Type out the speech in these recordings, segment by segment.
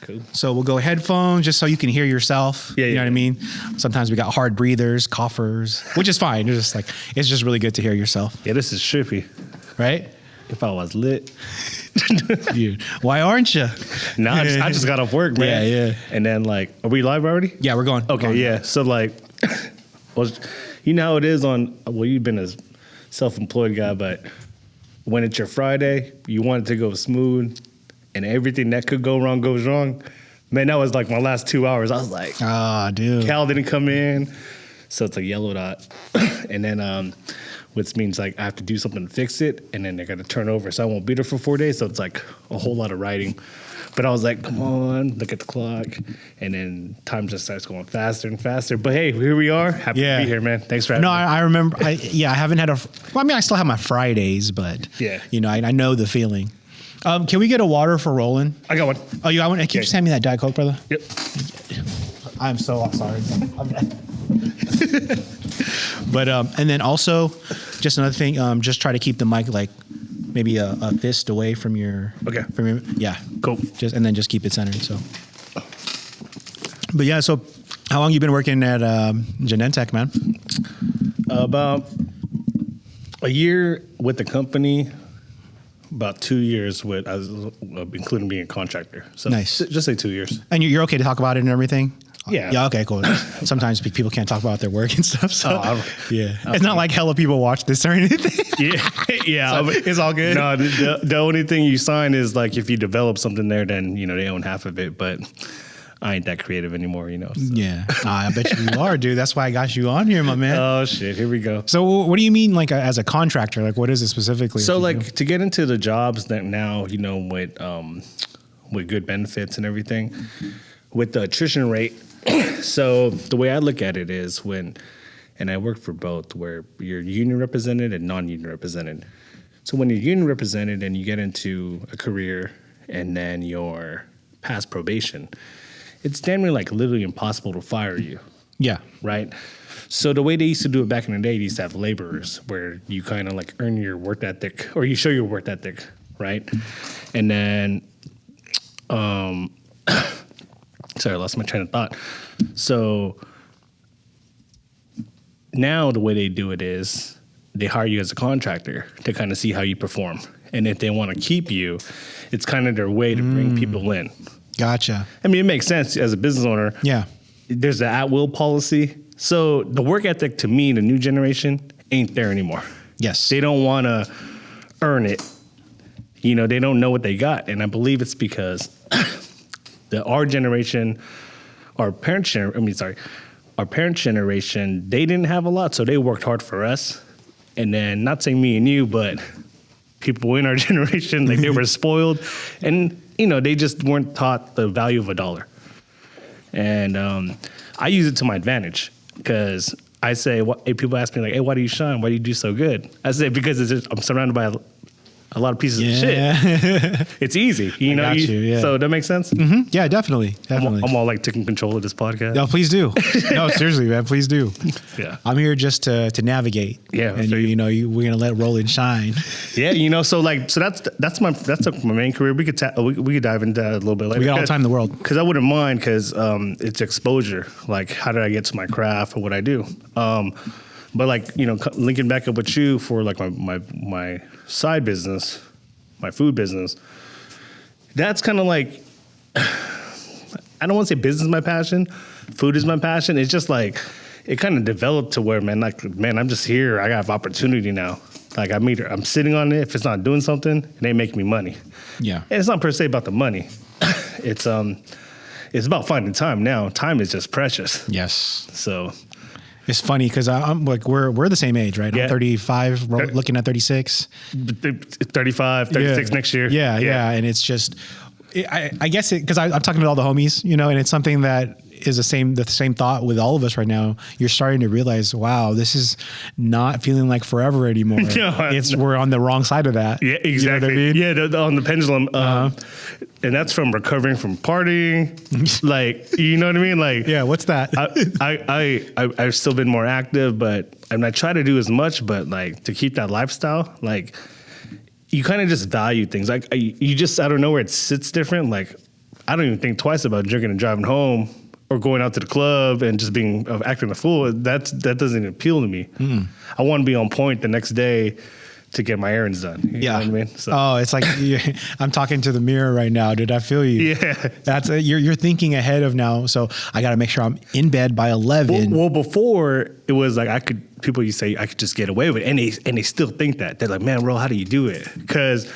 Cool. So we'll go headphones just so you can hear yourself. Yeah, you know yeah. what I mean? Sometimes we got hard breathers, coughers, which is fine. It's just really good to hear yourself. Yeah, this is trippy. Right? If I was lit. Dude, why aren't you? No, I just got off work, man. Yeah. And then like, are we live already? Yeah, we're going. Okay, yeah. So like, you know how it is you've been a self-employed guy, but when it's your Friday, you want it to go smooth and everything that could go wrong goes wrong. Man, that was like my last 2 hours. I was like, dude. Cal didn't come in. So it's a yellow dot. And then, which means like I have to do something to fix it. And then they're going to turn over. So I won't be there for 4 days. So it's like a whole lot of writing. But I was like, come on, look at the clock. And then time just starts going faster and faster. But hey, here we are. Happy to be here, man. Thanks for having me. No, I remember. I haven't had I still have my Fridays, but yeah, I know the feeling. Can we get a water for Roland? I got one. Oh, you got one? Can you just hand me that Diet Coke, brother? Yep. I'm so sorry. But, and then also, just another thing, just try to keep the mic like maybe a fist away from your. Okay. Yeah. Cool. And then just keep it centered. So. But yeah, so how long you been working at Genentech, man? About a year with the company. About 2 years including being a contractor. So nice. Just say 2 years. And you're okay to talk about it and everything? Yeah. Yeah. Okay. Cool. Sometimes people can't talk about their work and stuff. So yeah, okay. It's not like hella people watch this or anything. Yeah. So it's all good. No, the only thing you sign is like if you develop something there, then they own half of it. But I ain't that creative anymore, So. Yeah. I bet you are, dude. That's why I got you on here, my man. Oh shit! Here we go. So what do you mean, like as a contractor? Like what is it specifically? So like to get into the jobs that now with good benefits and everything, with the attrition rate. So the way I look at it is and I work for both, where you're union represented and non-union represented. So when you're union represented and you get into a career and then you're past probation, it's damn near like literally impossible to fire you. Yeah. Right? So the way they used to do it back in the day, they used to have laborers where you kind of like earn your work ethic or you show your work ethic, right? And then, sorry, I lost my train of thought. So now the way they do it is they hire you as a contractor to kind of see how you perform. And if they want to keep you, it's kind of their way to bring people in. Gotcha. I mean, it makes sense as a business owner. Yeah. There's the at-will policy. So the work ethic to me, the new generation, ain't there anymore. Yes. They don't want to earn it. They don't know what they got. And I believe it's because our generation, our parents' generation, they didn't have a lot, so they worked hard for us. And then, not saying me and you, but people in our generation, like they were spoiled. And, they just weren't taught the value of a dollar. And I use it to my advantage because I say, people ask me like, hey, why do you shine? Why do you do so good? I say, because I'm surrounded by a lot of pieces of shit. It's easy. Yeah. So that makes sense? Mm-hmm. Yeah, definitely. I'm all like taking control of this podcast. No, please do. No, seriously, man, please do. Yeah. I'm here just to navigate. Yeah. And we're going to let Roland shine. Yeah, so that's my main career. We could dive into that a little bit later. We got all the time in the world. Because I wouldn't mind because it's exposure. Like, how did I get to my craft or what I do? But like, linking back up with you for like my side business, my food business, that's kind of like, I don't want to say business is my passion. Food is my passion. It's just like, it kind of developed to where, I'm just here. I have opportunity now. Like I'm sitting on it. If it's not doing something, it ain't making me money. Yeah. And it's not per se about the money. It's about finding time now. Time is just precious. Yes. So it's funny because I'm like we're the same age, right? Yeah. I'm 35, looking at 36. 35, 36 next year. Yeah. And it's just, I guess because I'm talking to all the homies, and it's something that is the same thought with all of us right now. You're starting to realize, wow, this is not feeling like forever anymore. We're on the wrong side of that. Yeah, exactly. You know what I mean? Yeah, on the pendulum. And that's from recovering from partying. Like, you know what I mean? Like, yeah, what's that? I've still been more active, but I try to do as much, but like to keep that lifestyle, like you kind of just value things. Like you just, I don't know where it sits different. Like I don't even think twice about drinking and driving home or going out to the club and just being acting a fool. That doesn't appeal to me. I want to be on point the next day to get my errands done. You know what I mean? So. Oh, it's like I'm talking to the mirror right now, dude. I feel you. Yeah. That's you're thinking ahead of now. So I got to make sure I'm in bed by 11. Well, before it was like people used to say I could just get away with it. And they still think that. They're like, man, bro, how do you do it? Because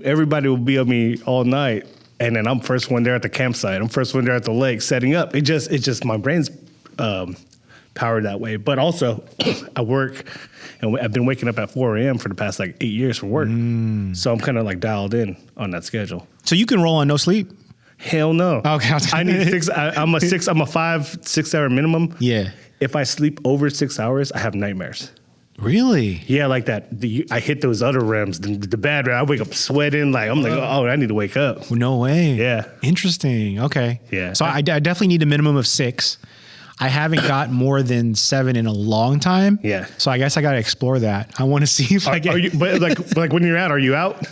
everybody will be on me all night. And then I'm first one there at the campsite. I'm first one there at the lake setting up. It's just my brain's powered that way. But also I work and I've been waking up at 4 a.m. for the past like 8 years for work. So I'm kind of like dialed in on that schedule. So you can roll on no sleep? Hell no. Okay. I need 6. I'm a 5-6 hour minimum. Yeah. If I sleep over 6 hours, I have nightmares. Really? Yeah, like that. I hit those other REMs, the bad REM. I wake up sweating. Like I'm like, oh, I need to wake up. No way. Yeah. Interesting. Okay. Yeah. So I definitely need a minimum of 6. I haven't got more than 7 in a long time. Yeah. So I guess I got to explore that. I want to see if I get. But like when you're out, are you out?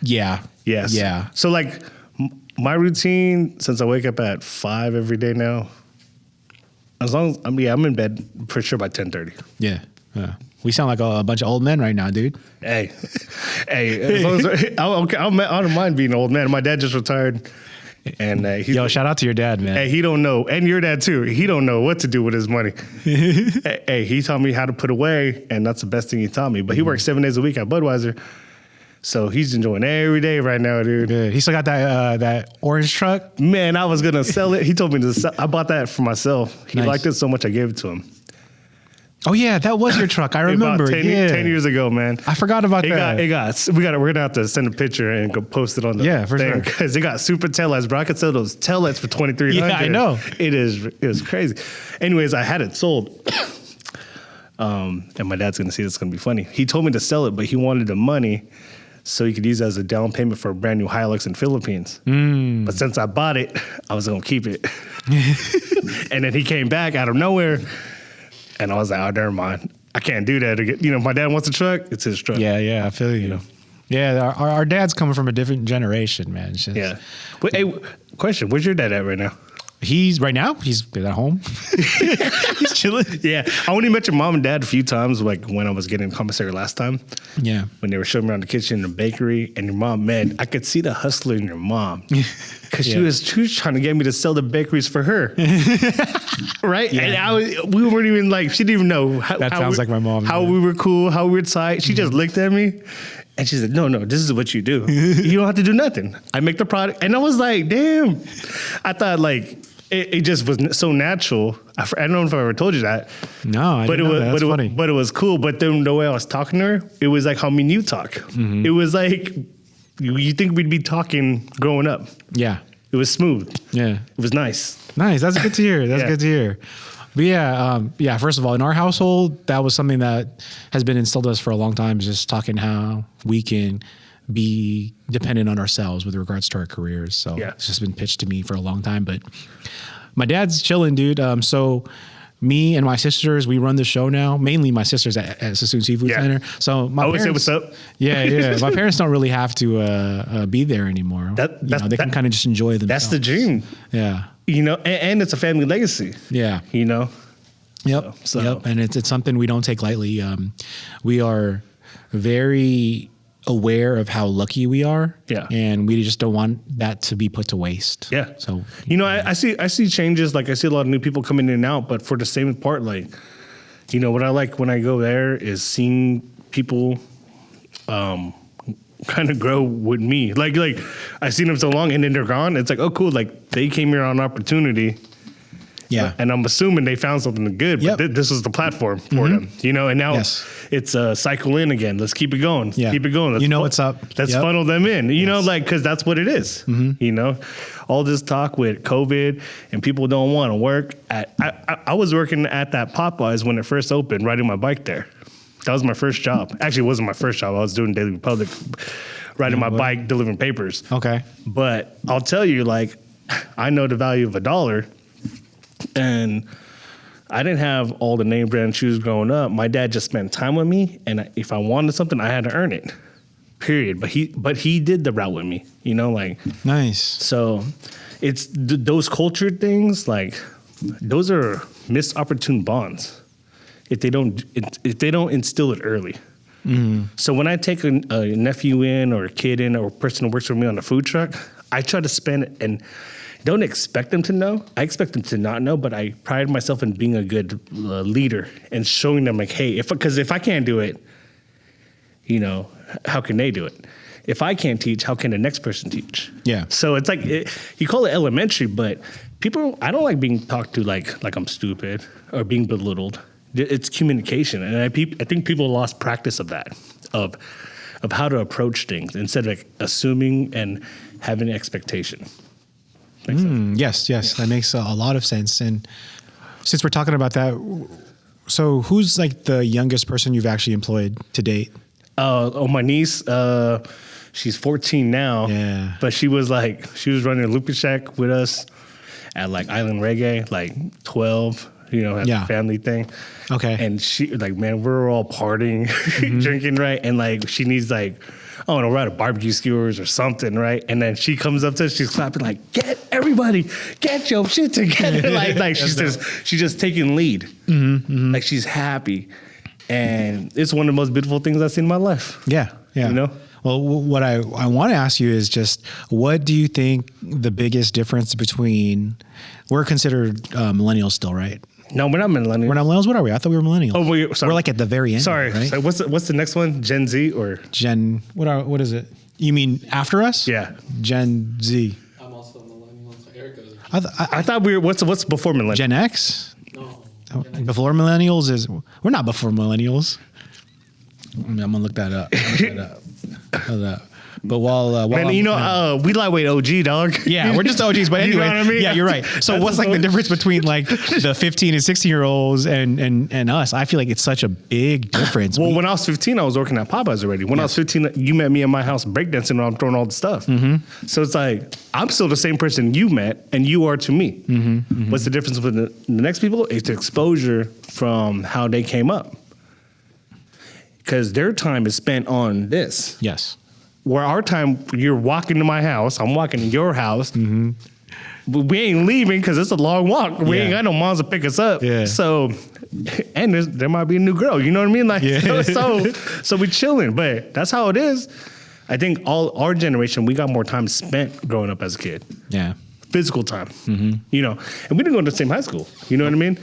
Yeah. Yes. Yeah. So like my routine, since I wake up at 5 every day now, as long as I'm in bed for sure by 10:30. Yeah. We sound like a bunch of old men right now, dude. Hey, as long as I don't mind being an old man. My dad just retired. And yo, shout out to your dad, man. Hey, he don't know, and your dad too. He don't know what to do with his money. Hey, he taught me how to put away, and that's the best thing he taught me. But he works 7 days a week at Budweiser, so he's enjoying every day right now, dude. Good. He still got that orange truck. Man, I was gonna sell it. He told me to sell. I bought that for myself. He Nice. liked it so much, I gave it to him. Oh yeah, that was your truck. I remember. About 10 years ago, man. I forgot about that. We're gonna have to send a picture and go post it on the for thing, sure. because it got super taillights, bro. I could sell those taillights for $2,300. Yeah, I know. It was crazy. Anyways, I had it sold. And my dad's gonna see this. It's gonna be funny. He told me to sell it, but he wanted the money so he could use it as a down payment for a brand new Hilux in Philippines. But since I bought it, I was gonna keep it. And then he came back out of nowhere, and I was like, oh, never mind. I can't do that again. You know, my dad wants a truck. It's his truck. Yeah, I feel you. Yeah, our dad's coming from a different generation, man. It's just, Yeah. But, hey, question: where's your dad at right now? He's at home. He's chilling. Yeah, I only met your mom and dad a few times, like when I was getting commissary last time. Yeah. When they were showing me around the kitchen and the bakery, and your mom, man, I could see the hustler in your mom, because she was trying to get me to sell the bakeries for her, right? Yeah. And we weren't even like, she didn't even know how. That sounds like my mom. How we were cool, how we were tight. She just looked at me. And she said, no, this is what you do. You don't have to do nothing. I make the product. And I was like, damn. I thought like, it just was so natural. I don't know if I ever told you that. No, I didn't know that. That's funny. But it was cool. But then the way I was talking to her, it was like how me and you talk. Mm-hmm. It was like, you think we'd be talking growing up. Yeah. It was smooth. Yeah. It was nice. Nice. That's good to hear. That's good to hear. But yeah, first of all, in our household, that was something that has been instilled in us for a long time, is just talking how we can be dependent on ourselves with regards to our careers. So it's just been pitched to me for a long time. But my dad's chilling, dude. So me and my sisters, we run the show now. Mainly my sisters at Sassoon Seafood Center. So my always parents, say what's up. Yeah. My parents don't really have to be there anymore. They can kind of just enjoy themselves. That's the dream. Yeah. You know, and it's a family legacy. Yeah. You know? Yep. And it's something we don't take lightly. We are very aware of how lucky we are. Yeah. And we just don't want that to be put to waste. Yeah. So, you know, I see changes. Like I see a lot of new people coming in and out, but for the same part, like, you know, what I like when I go there is seeing people, kind of grow with me. Like I've seen them so long and then they're gone. It's like, oh, cool. Like they came here on opportunity. Yeah. And I'm assuming they found something good, but this was the platform for them, you know, and now it's cycle in again. Let's keep it going. Yeah. Keep it going. Let's what's up. Let's funnel them in, you know, like, cause that's what it is, you know, all this talk with COVID and people don't want to work I was working at that Popeyes when it first opened, riding my bike there. That was my first job. Actually, it wasn't my first job. I was doing Daily Republic, riding my bike, delivering papers. Okay. But I'll tell you, like, I know the value of $1, and I didn't have all the name brand shoes growing up. My dad just spent time with me, and if I wanted something, I had to earn it. period. But he did the route with me, you know, like. Nice. So it's those culture things, like those are missed opportune bonds if they don't instill it early. So when I take a nephew in or a kid in or a person who works for me on a food truck, I try to spend it and don't expect them to know. I expect them to not know, but I pride myself in being a good leader and showing them like, hey, because if I can't do it, you know, how can they do it? If I can't teach, how can the next person teach? Yeah. So it's like, you call it elementary, but I don't like being talked to like I'm stupid or being belittled. It's communication. And I think people lost practice of that, of how to approach things instead of like assuming and having an expectation. Yes. Yeah. That makes a lot of sense. And since we're talking about that, so who's like the youngest person you've actually employed to date? My niece, she's 14 now. Yeah. But she was running a loopy shack with us at like Island Reggae, like 12, you know, had a family thing. Okay. And she like, man, we're all partying, drinking, right? And like, she needs like, I don't know, ride a barbecue skewers or something, right? And then she comes up to us, she's clapping like, get your shit together. like she's just taking lead. Like she's happy. And it's one of the most beautiful things I've seen in my life. Yeah. Yeah. You know? Well, what I want to ask you is just, what do you think the biggest difference between, we're considered millennials still, right? No, we're not millennials. We're not millennials? What are we? I thought we were millennials. Oh, sorry. We're like at the very end. Sorry. Right? So what's the next one? Gen Z or? What is it? You mean after us? Yeah. Gen Z. I'm also a millennial, so Erica's. I thought we were, what's before millennials? Gen X? No. Before millennials we're not before millennials. I'm gonna look that up. But while Man, you know, we lightweight OG, dog. Yeah, we're just OGs, but anyway, You know what I mean? yeah, you're right. So what's like the difference between like the 15 and 16-year-olds and us? I feel like it's such a big difference. Well, when I was 15, I was working at Popeyes already. When I was 15, you met me in my house breakdancing and I'm throwing all the stuff. So it's like, I'm still the same person you met and you are to me. What's the difference with the next people? It's exposure from how they came up. Because their time is spent on this. Yes. Where our time, you're walking to my house, I'm walking to your house. But we ain't leaving because it's a long walk. We ain't got no moms to pick us up. Yeah. So, and there might be a new girl. You know what I mean? Like, so we chilling. But that's how it is. I think all our generation, we got more time spent growing up as a kid. Yeah. Physical time. You know, and we didn't go to the same high school. You know what I mean?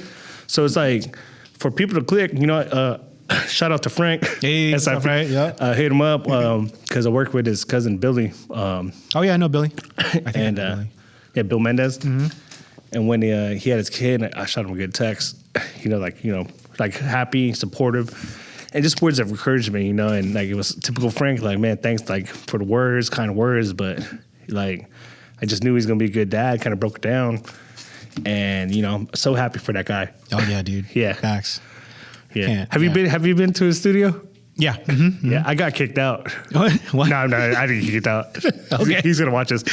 So it's like, for people to click, you know, shout out to Frank. Hey, Frank. Yeah. Hit him up because I work with his cousin Billy. Oh yeah, I know Billy. I think And I know Billy. yeah, Bill Mendez. And when he had his kid, I shot him a good text. You know, like happy, supportive, and just words of encouragement. You know, and like it was typical Frank. Like, man, thanks like for the words, kind of words, but like I just knew he was gonna be a good dad. Kind of broke it down, and you know, I'm so happy for that guy. Oh yeah, dude. Yeah. Facts. Yeah. Have you been to his studio? Yeah. Yeah, I got kicked out. What? No, I didn't get kicked out. Okay. He's gonna watch this.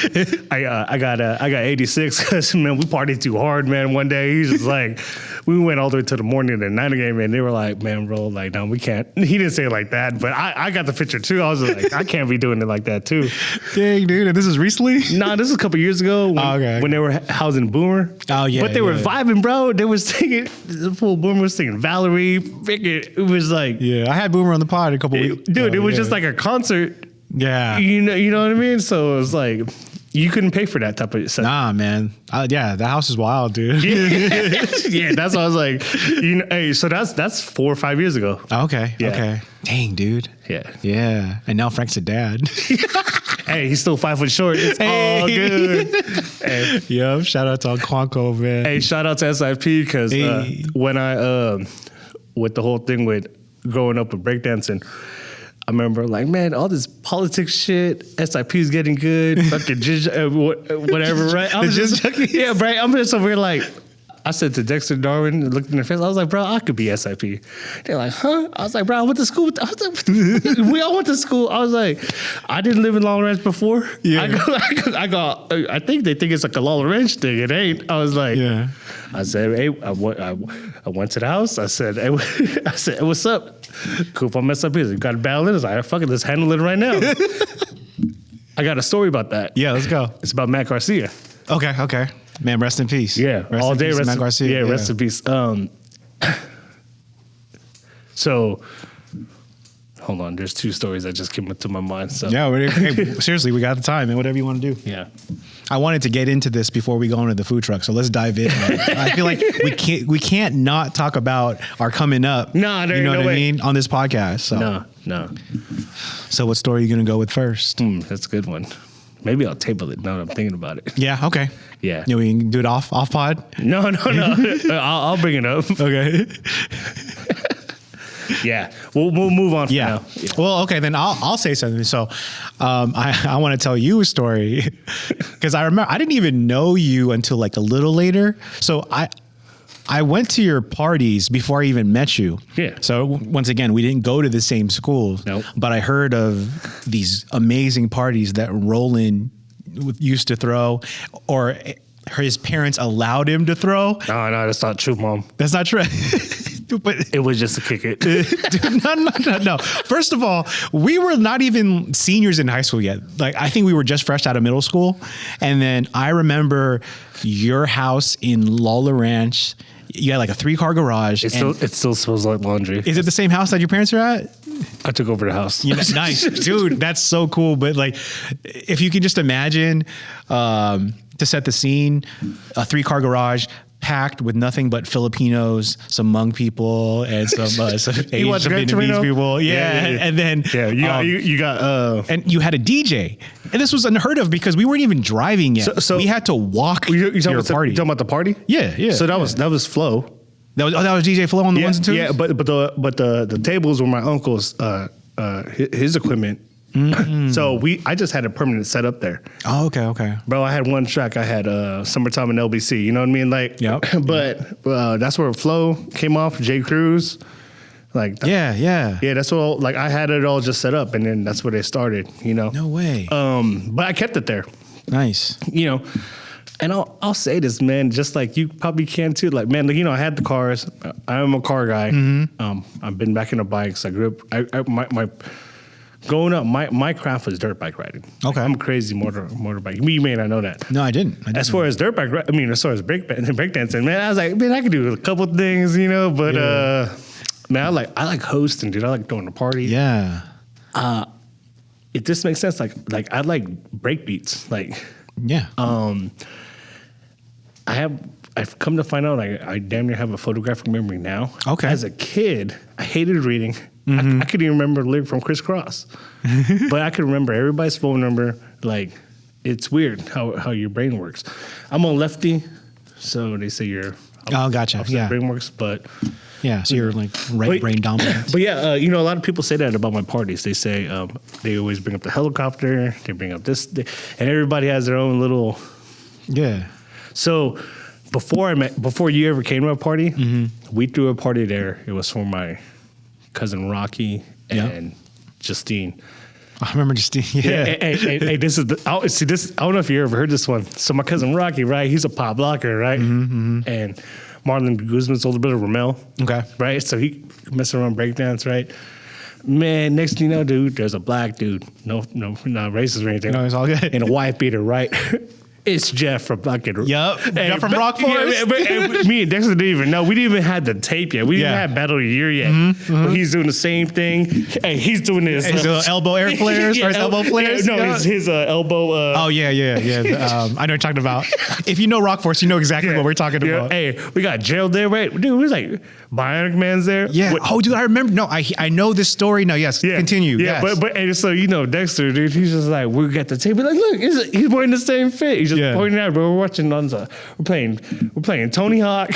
I got 86 because man, we partied too hard, man. One day he's just like, we went all the way to the morning of the Niner game, and they were like, man, bro, like, no, we can't. He didn't say it like that, but I got the picture too. I was like, I can't be doing it like that too. Dang, dude, and this is recently? Nah, this is a couple years ago when they were housing Boomer. Oh yeah. But they were vibing, bro. They were singing. The full Boomer was singing Valerie. It was like, Yeah, I had Boomer on the pod a couple weeks. Dude, it was just like a concert. Yeah. You know what I mean? So it was like, you couldn't pay for that type of set. Nah, man. Yeah, the house is wild, dude. Yeah, that's what I was like. You know, hey, so that's 4 or 5 years ago. Okay. Yeah. Okay. Dang, dude. Yeah. Yeah. And now Frank's a dad. Hey, he's still 5 foot short. It's all good. Hey, Yep. Shout out to Quanco, man. hey, shout out to SIP because when I with the whole thing with growing up with breakdancing, I remember like, man, all this politics shit, SIP is getting good, fucking whatever, right? I was just, yeah, right. I'm just over here like, I said to Dexter Darwin, looked in their face. I was like, bro, I could be SIP. They're like, huh? I was like, bro, I went to school. I was like, we all went to school. I was like, I didn't live in Long Ranch before. Yeah. I think they think it's like a Long Ranch thing. It ain't. I was like, Yeah. I said, hey, I went to the house. I said, hey, hey, what's up? Cool if I mess up here. You got a battle in. I was like, fuck it, let's handle it right now. I got a story about that. Yeah, let's go. It's about Matt Garcia. Okay. Man, rest in peace. Yeah, rest all in day. peace, Rest Matt in, Garcia. yeah, rest in peace. So, hold on. There's two stories that just came into my mind. So Yeah, hey, seriously, we got the time, and whatever you want to do. yeah. I wanted to get into this before we go into the food truck, so let's dive in. I feel like we can't not talk about our coming up. No, there you know ain't no what way. I mean, on this podcast. So. No. So what story are you gonna go with first? That's a good one. Maybe I'll table it now that I'm thinking about it. Yeah. Okay. Yeah. Yeah, we can do it off pod. No. I'll bring it up. Okay. Yeah. We'll move on from Yeah. now. Well, okay, then I'll say something. So, I want to tell you a story because I remember I didn't even know you until like a little later. So I went to your parties before I even met you. Yeah. So once again, we didn't go to the same school. Nope. But I heard of these amazing parties that Roland used to throw, or his parents allowed him to throw. No, that's not true, Mom. That's not true. But It was just to kick it. dude, no. First of all, we were not even seniors in high school yet. Like, I think we were just fresh out of middle school. And then I remember your house in Lola Ranch. You had like a 3-car garage. It still smells like laundry. Is it the same house that your parents are at? I took over the house. You know, nice, dude. That's so cool. But like, if you can just imagine, to set the scene, a 3-car garage packed with nothing but Filipinos, some Hmong people, and some Asian watch Gran Vietnamese Torino? people. Yeah. And then you got and you had a DJ, and this was unheard of because we weren't even driving yet. So- we had to walk you to your party. You talking about the party? Yeah. So that was Flo. That was DJ Flo on the ones and twos. Yeah, but the tables were my uncle's his equipment. So I just had a permanent setup there. Oh, okay. Bro, I had one track. I had Summertime in LBC. You know what I mean? Like, Yep. But that's where Flo came off. J. Cruz. Like, Yeah. that's all. Like, I had it all just set up, and then that's where they started. You know. No way. But I kept it there. Nice. You know. And I'll say this, man, just like you probably can too. Like, man, like, you know, I had the cars. I'm a car guy. I've been back into bikes. I grew up. My growing up, my craft was dirt bike riding. Okay. I'm a crazy motorbike. You may not know that. No, I didn't. As far as dirt bike, as far as breakdancing, man, I was like, man, I could do a couple things, you know. But man, I like hosting, dude. I like throwing a party. Yeah. It just makes sense. Like I like break beats. Like, Yeah. I've come to find out I damn near have a photographic memory now. Okay. As a kid, I hated reading. I couldn't even remember a lyric from Criss Cross. But I could remember everybody's phone number. Like, it's weird how your brain works. I'm a lefty, so they say you're Gotcha. opposite Yeah. brain works, but Yeah. So you're like right brain dominant. but yeah, you know, a lot of people say that about my parties. They say they always bring up the helicopter, they bring up this, and everybody has their own little. Yeah. So before you ever came to a party, we threw a party there. It was for my cousin Rocky and Justine. I remember just Hey, this is this. I don't know if you ever heard this one. So my cousin Rocky, right? He's a pop blocker, right? And Marlon Guzman's older brother, Ramel. Okay. Right? So he messing around breakdance, right? Man, next thing you know, dude, there's a black dude. No, not racist or anything. No, it's all good. And a white beater, right? It's Jeff from fucking. Yup. Jeff from Rock Forest. And me and Dexter didn't even know. We didn't even have the tape yet. We didn't have Battle of the Year yet. But he's doing the same thing. Hey, he's doing this. His elbow air flares or his elbow flares? Yeah, no, his elbow. Oh, yeah. I know what you're talking about. If you know Rock Forest, you know exactly what we're talking about. Hey, we got Gerald there, right? Dude, we was like, Bionic Man's there. Yeah. Oh, dude, I remember. No, I know this story now. Yes. Continue. Yeah, yes. but and so, you know, Dexter, dude, he's just like, we got the tape. We're like, look, he's wearing the same fit. He's just pointing out, bro. We're watching on we're playing Tony Hawk,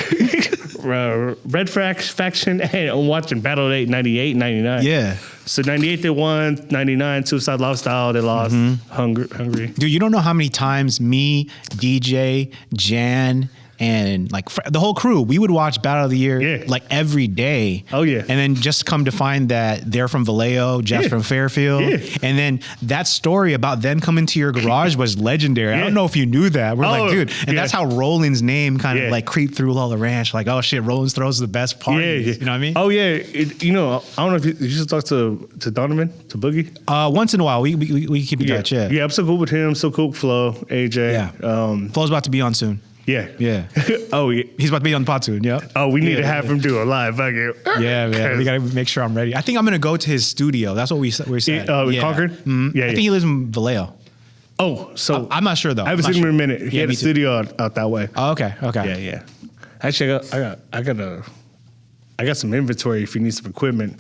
Red Faction, and I'm watching Battle of 8, 98, 99. Yeah. So 98 they won, 99 Suicide Lifestyle they lost, Hungry. Dude, you don't know how many times me, DJ, Jan, and like the whole crew, we would watch Battle of the Year Yeah. like every day. Oh, yeah. And then just come to find that they're from Vallejo, Jeff's Yeah. from Fairfield. Yeah. And then that story about them coming to your garage was legendary. I Yeah. don't know if you knew that. We're like, dude, and yeah. that's how Roland's name kind of Yeah. like creeped through all the ranch. Like, oh shit, Roland's throws the best parties. Yeah. You know what I mean? Oh yeah. You know, I don't know if you should talk to Donovan, to Boogie. Once in a while, we keep in touch. Yeah. Yeah, I'm so cool with him. So cool with Flo, AJ. Yeah. Flo's about to be on soon. Yeah. Yeah. Oh yeah. He's about to be on the pod soon. Yep. Oh, we need Yeah, to have him do a live. Fuck it. Yeah, man. We got to make sure I'm ready. I think I'm going to go to his studio. That's what we said. Concord? Mhm. Yeah, I yeah. think he lives in Vallejo. Oh, so I'm not sure though. I haven't I'm seen not him in a minute. He Yeah, had me a too. studio out that way. Oh, okay. Okay. Yeah, yeah. Actually, I got some inventory if you need some equipment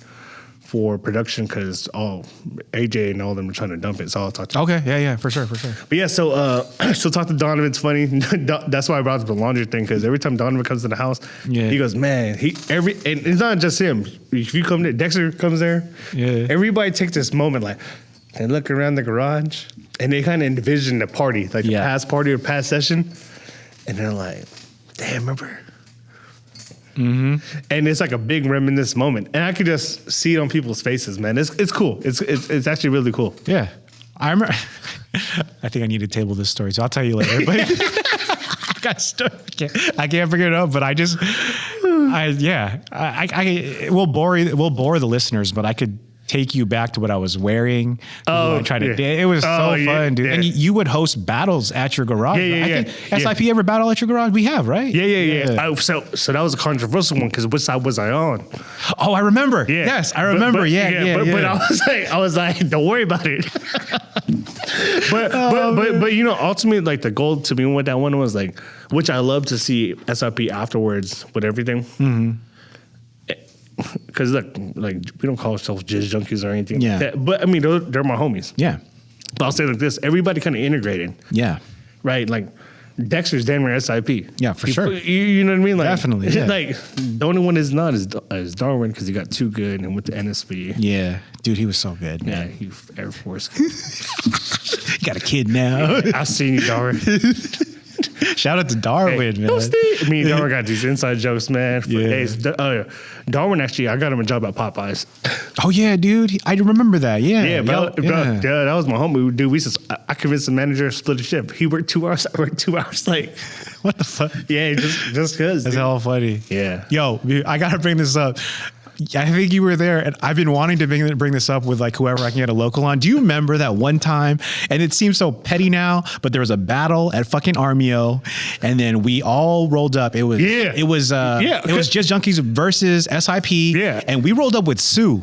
for production because AJ and all of them are trying to dump it. So I'll talk to. Okay. Yeah. Yeah. For sure. For sure. But yeah, so she'll talk to Donovan. It's funny. That's why I brought up the laundry thing because every time Donovan comes to the house, Yeah. he goes, man, and it's not just him. If you come there, Dexter comes there. Yeah. Everybody takes this moment like they look around the garage and they kind of envision the party, like the Yeah. past party or past session, and they're like, damn, remember? Mm-hmm. And it's like a big reminisce moment, and I could just see it on people's faces, man. It's cool. It's actually really cool. Yeah. I remember. I think I need to table this story, so I'll tell you later. But I got stuck. I can't figure it out. But we'll bore the listeners, but I could take you back to what I was wearing. Oh, I tried to. yeah. It was so Oh, yeah, fun, dude. yeah. And you would host battles at your garage. Yeah, yeah, I yeah. think SIP ever battle at your garage? We have, right? Yeah. So that was a controversial one because which side was I on? Oh, I remember. Yeah. Yes, I remember. But I was like, don't worry about it. but you know, ultimately, like the goal to me with that one was like, which I love to see SIP afterwards with everything. Mm-hmm. Because like we don't call ourselves jizz junkies or anything. Yeah. Like that. But I mean, they're my homies. Yeah. But I'll say like this: everybody kind of integrated. Yeah. Right, like Dexter's damn near SIP. Yeah, for sure. You know what I mean? Like, Definitely, yeah. Like the only one is not is Darwin because he got too good and went to NSB. Yeah. Dude, he was so good, Yeah, man. he Air Force. He got a kid now. I seen you, Darwin. Shout out to Darwin, man. Me and Darwin got these inside jokes, man. Yeah. Darwin actually, I got him a job at Popeyes. Oh yeah, dude. I remember that. Yeah. Yeah, bro, Yeah. that was my homie. Dude, I convinced the manager to split a shift. He worked 2 hours. I worked 2 hours. Like, What the fuck? yeah, just because. That's hella funny. Yeah. Yo, I gotta bring this up. I think you were there, and I've been wanting to bring this up with like whoever I can get a local on. Do you remember that one time? And it seems so petty now, but there was a battle at fucking Armio, and then we all rolled up. It was Jizz Junkies versus SIP. Yeah. And we rolled up with Sue.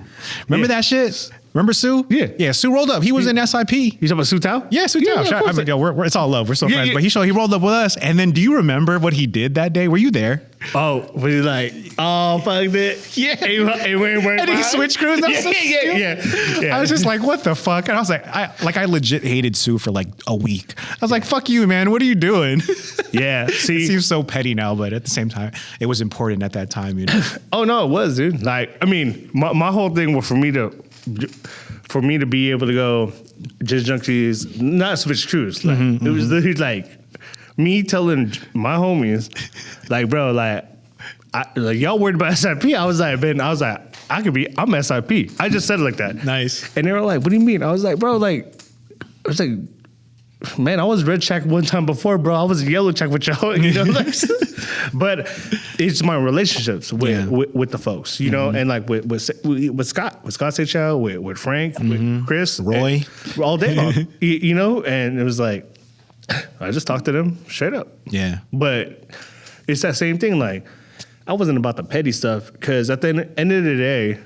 Remember that shit? Remember Sue? Yeah. Yeah, Sue rolled up. He was in SIP. You talking about Su Tao? Yeah, Sue Tao. of course. It's all love. We're still friends. yeah. But he rolled up with us. And then do you remember what he did that day? Were you there? Oh, was he like, oh, fuck it? Yeah. And he switched crews. Yeah. I was just like, what the fuck? And I was like, I legit hated Sue for like a week. I was like, fuck you, man. What are you doing? Yeah. It See, seems so petty now, but at the same time, it was important at that time, you know? oh no, it was, dude. Like, I mean, my whole thing was for me to be able to go Jizz Junkies, not switch crews. Like, it was literally like me telling my homies, like, bro, like y'all worried about SIP. I was like, I'm SIP. I just said it like that. Nice. And they were like, what do you mean? I was like, bro, man, I was red check one time before, bro. I was yellow check with y'all, you know. Like, but it's my relationships with the folks, you know, and like with Scott, Seychelles, with Frank, with Chris, Roy, all day long, you know. And it was like, I just talked to them straight up. Yeah. But it's that same thing. Like, I wasn't about the petty stuff because at the end of the day,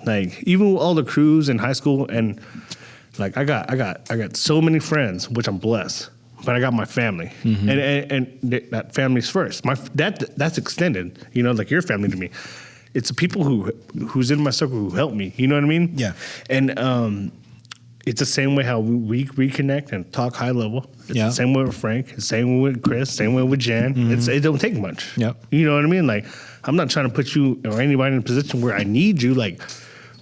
like even with all the crews in high school and like I got so many friends, which I'm blessed. But I got my family, and that family's first. That's extended, you know, like your family to me. It's the people who's in my circle who help me. You know what I mean? Yeah. And it's the same way how we reconnect and talk high level. It's the same way with Frank. The same way with Chris. Same way with Jan. It don't take much. Yep. You know what I mean? Like I'm not trying to put you or anybody in a position where I need you, like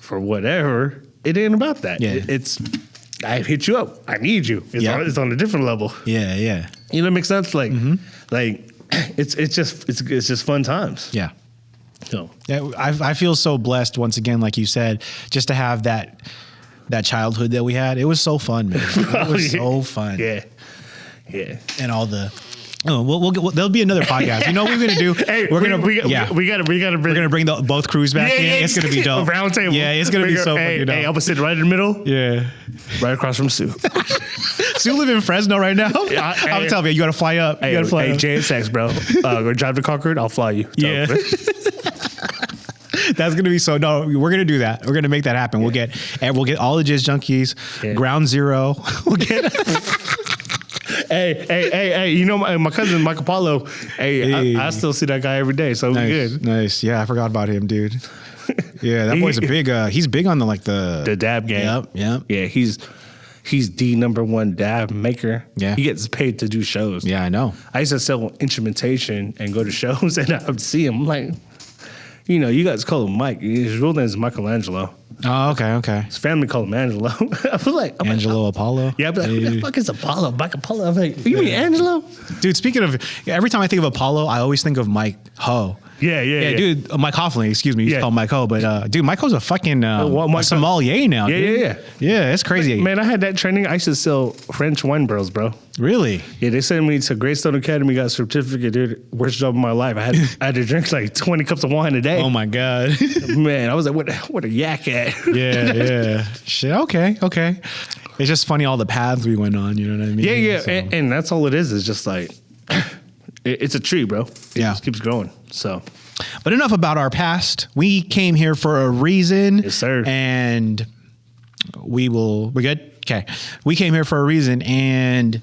for whatever. It ain't about that. Yeah. It's I hit you up. I need you. It's on a different level. Yeah. You know, what makes sense. Like, like it's just fun times. Yeah. So Yeah, I feel so blessed once again, like you said, just to have that childhood that we had. It was so fun, man. It was so fun. yeah. And all the there'll be another podcast. You know what we're gonna do? Hey, we gotta bring both crews back in. It's gonna be dope. Round table. Yeah, it's gonna be so hey, fucking dope. hey, I'm gonna sit right in the middle. Yeah. Right across from Sue. Sue live in Fresno right now. I'm telling you, you gotta fly up. Hey, you gotta fly up. JSX, bro. Go drive to Concord. I'll fly you. Yeah. That's gonna be so. No, we're gonna do that. We're gonna make that happen. We'll get all the Jizz Junkies. Ground Zero. We'll get. Hey! You know my cousin Michael Paulo. Hey. I still see that guy every day, so Nice, we're good. nice. Yeah, I forgot about him, dude. Yeah, that boy's a big. He's big on the dab game. Yep. Yeah, he's the #1 dab maker. Yeah, he gets paid to do shows. Yeah, I know. I used to sell instrumentation and go to shows, and I would see him. I'm like, you guys call him Mike. His real name is Michelangelo. Oh, okay. His family called him Angelo. I was like, Angelo Apollo. Yeah, but who the fuck is Apollo? Mike Apollo. I'm like, you mean Angelo? Dude, speaking of, every time I think of Apollo, I always think of Mike Ho. Yeah. Dude, Mike Hoffling, excuse me. You used to call him Mike Ho, but dude, Mike Ho's a fucking a sommelier now. Dude. Yeah. Yeah, it's crazy. Man, I had that training. I used to sell French wine barrels, bro. Really? Yeah, they sent me to Greystone Academy, got a certificate, dude. Worst job of my life. I had to drink like 20 cups of wine a day. Oh my God. Man, I was like, what a yak at. Yeah. Shit, okay. It's just funny all the paths we went on, you know what I mean? Yeah. So. And that's all it is just like, it's a tree, bro. It just keeps growing, so. But enough about our past. We came here for a reason. Yes, sir. And we're good? Okay. We came here for a reason. And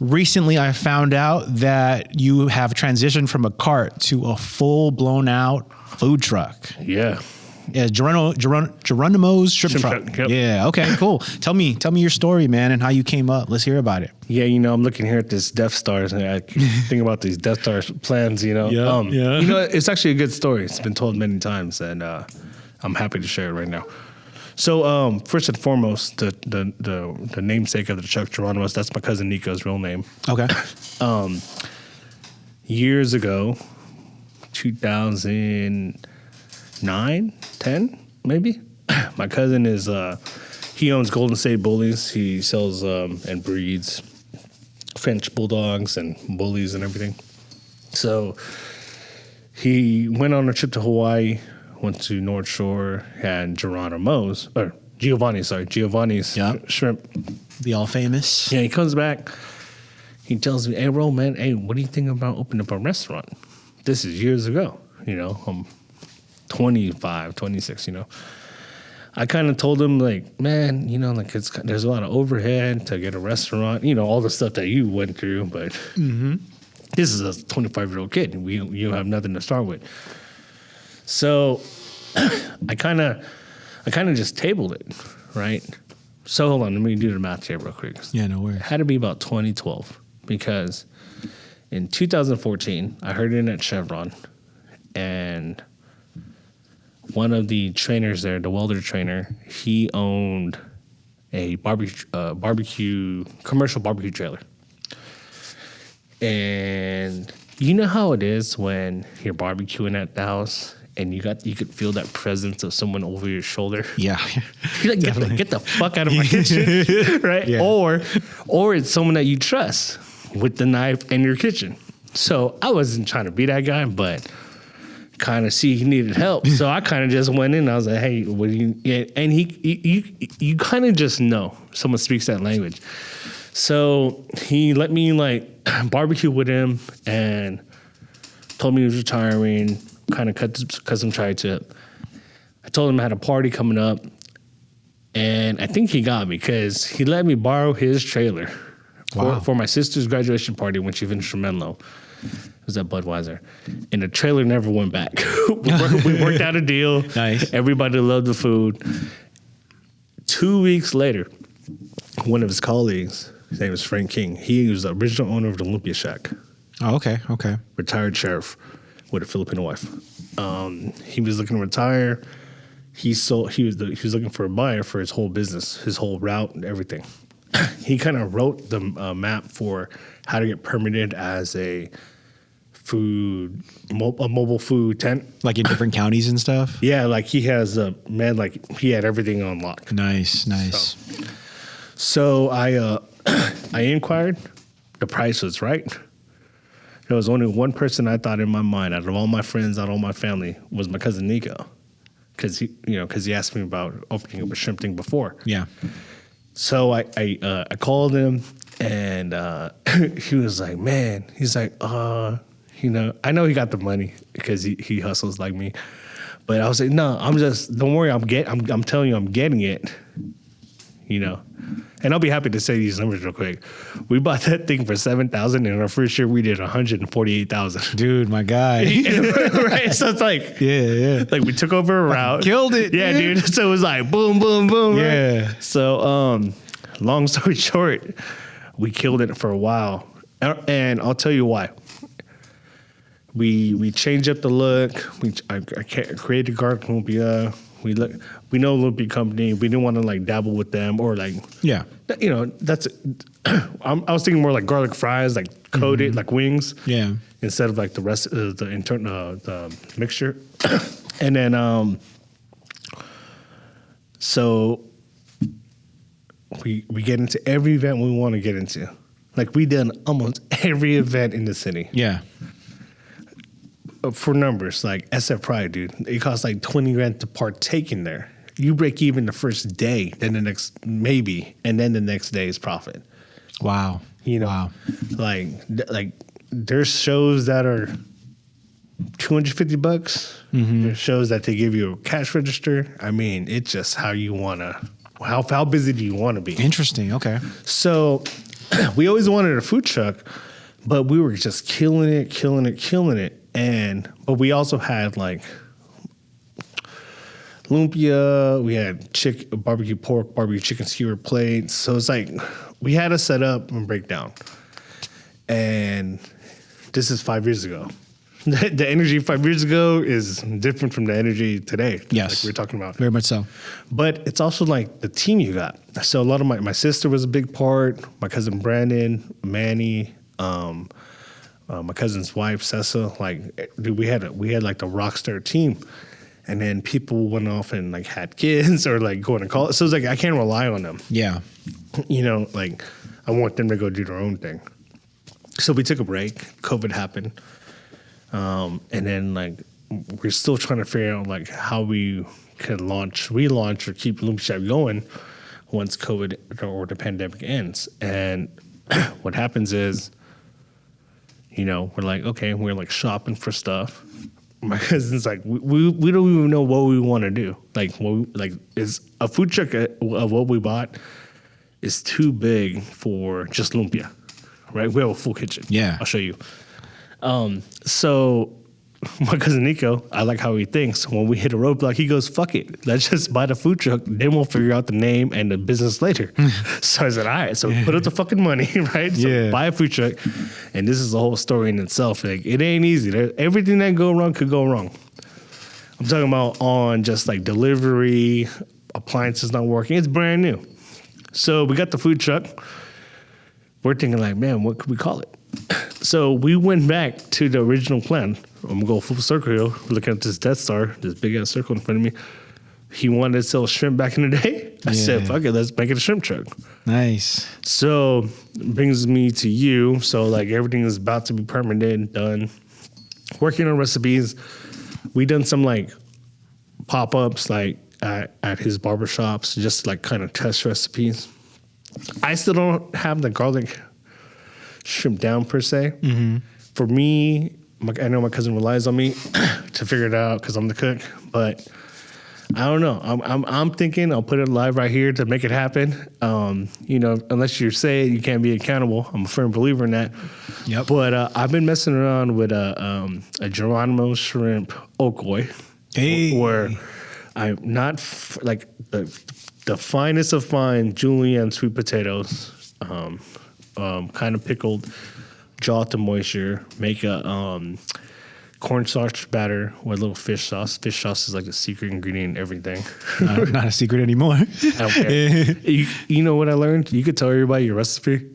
recently I found out that you have transitioned from a cart to a full blown out food truck. Yeah. Yeah, Geronimo's shrimp truck. Yep. Yeah, okay, cool. Tell me your story, man, and how you came up. Let's hear about it. Yeah, I'm looking here at this Death Stars, and I think about these Death Star plans, Yeah. It's actually a good story. It's been told many times, and I'm happy to share it right now. So, first and foremost, the namesake of the truck, Geronimo's, that's my cousin Nico's real name. Okay. Years ago, 2009, 10, maybe. My cousin he owns Golden State Bullies. He sells and breeds French bulldogs and bullies and everything. So he went on a trip to Hawaii, went to North Shore, had Giovanni's shrimp. The all famous. Yeah, he comes back. He tells me, hey, bro, man, hey, what do you think about opening up a restaurant? This is years ago, I'm 25, 26, I kind of told him, like, man, there's a lot of overhead to get a restaurant, all the stuff that you went through, but this is a 25-year-old kid. You have nothing to start with. So I kind of just tabled it, right? So hold on, let me do the math here real quick. Yeah, no worries. It had to be about 2012 because in 2014, I heard it at Chevron, and one of the trainers there, the welder trainer, he owned a commercial barbecue trailer. And you know how it is when you're barbecuing at the house and you could feel that presence of someone over your shoulder. Yeah. You're like, get the fuck out of my kitchen, right? Yeah. Or it's someone that you trust with the knife in your kitchen. So I wasn't trying to be that guy, but kind of see he needed help. So I kind of just went in. I was like, hey, what do you? Yeah, and you kind of just know someone speaks that language. So he let me barbecue with him and told me he was retiring. Kind of cut some tri-tip. I told him I had a party coming up, and I think he got me because he let me borrow his trailer for my sister's graduation party when she finished from Menlo. It was at Budweiser, and the trailer never went back. We worked out a deal. Nice. Everybody loved the food. 2 weeks later, one of his colleagues, his name is Frank King. He was the original owner of the Olympia Shack. Oh, okay. Retired sheriff with a Filipino wife. He was looking to retire. He was looking for a buyer for his whole business, his whole route and everything. He kind of wrote the map for how to get permitted as a food, a mobile food tent. Like in different counties and stuff. Yeah, like he has a man, like he had everything on lock. Nice. So I I inquired. The price was right. There was only one person I thought in my mind out of all my friends, out of all my family, was my cousin Nico, because he asked me about opening up a shrimp thing before. Yeah. So I called him, and he was like, man, he's like, I know he got the money because he hustles like me, but I was like, no, don't worry, I'm telling you, I'm getting it, And I'll be happy to say these numbers real quick. We bought that thing for $7,000, and our first year we did $148,000. Dude, my guy. Right? So it's like, yeah. like we took over a route, Killed it. Yeah, dude. So it was like boom, boom, boom. Yeah. Right? So, long story short, we killed it for a while, and I'll tell you why. We changed up the look. I created garlic lumpia. We know lumpia company. We didn't want to like dabble with them or like that's. I was thinking more like garlic fries, like coated like wings. Yeah. Instead of like the rest of the the mixture, and then so we get into every event we want to get into. Like we done almost every event in the city. Yeah. For numbers, like SF Pride, dude, it costs like $20,000 to partake in there. You break even the first day, then the next maybe, and then the next day is profit. Wow. Wow. Like there's shows that are $250. Mm-hmm. There's shows that they give you a cash register. I mean, it's just how you wanna. How busy do you want to be? Interesting. Okay. So we always wanted a food truck, but we were just killing it. But we also had like lumpia, we had barbecue pork, barbecue chicken skewer plates. So it's like we had to set up and break down. And this is 5 years ago. The energy 5 years ago is different from the energy today. Yes. Like we're talking about. Very much so. But it's also like the team you got. So a lot of my sister was a big part, my cousin Brandon, Manny, my cousin's wife, Cessa. Like, dude, we had like the rock star team. And then people went off and like had kids or like going to college. So it's like I can't rely on them. Yeah. Like I want them to go do their own thing. So we took a break. COVID happened. And then like we're still trying to figure out like how we can relaunch or keep Lumpia Shack going once COVID or the pandemic ends. And what happens is, we're like, okay, we're like shopping for stuff. My cousin's like, we don't even know what we want to do. Like, is a food truck of what we bought is too big for just lumpia, right? We have a full kitchen. Yeah. I'll show you. So my cousin Nico, I like how he thinks. When we hit a roadblock, he goes, fuck it. Let's just buy the food truck. Then we'll figure out the name and the business later. So I said, all right. So we put up the fucking money, right? So buy a food truck. And this is the whole story in itself. Like, it ain't easy. Everything that go wrong could go wrong. I'm talking about on just like delivery, appliances not working. It's brand new. So we got the food truck. We're thinking like, man, what could we call it? So we went back to the original plan. I'm going to go full circle here, looking at this Death Star, this big-ass circle in front of me. He wanted to sell shrimp back in the day. I said, fuck it, let's make it a shrimp truck. Nice. So brings me to you. So, like, everything is about to be permanent, done. Working on recipes. We done some, like, pop-ups, like, at his barbershops, just, like, kind of test recipes. I still don't have the garlic shrimp down, per se. Mm-hmm. For me, I know my cousin relies on me to figure it out because I'm the cook, but I don't know. I'm thinking I'll put it live right here to make it happen. Unless you say it, you can't be accountable. I'm a firm believer in that. Yep. But I've been messing around with a Geronimo shrimp okoi, where I'm not like the finest of fine julienne sweet potatoes, kind of pickled, jaw to moisture, make a cornstarch batter with a little fish sauce. Fish sauce is like the secret ingredient in everything. Not a secret anymore. I don't care. You know what I learned? You could tell everybody your recipe.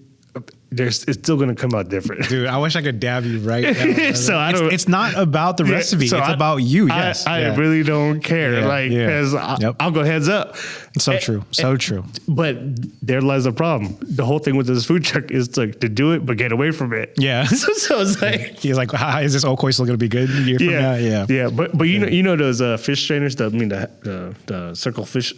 it's still gonna come out different. Dude, I wish I could dab you right now. So I don't. It's not about the recipe. so it's about you. Yes. I really don't care. Yeah, Like, yeah. because I'll go heads up. So true. So true. But there lies the problem. The whole thing with this food truck is like to do it, but get away from it. Yeah. So it's like, He's like, is this Okoi still going to be good a year from now? Yeah. yeah. But you know those fish strainers. The circle fish.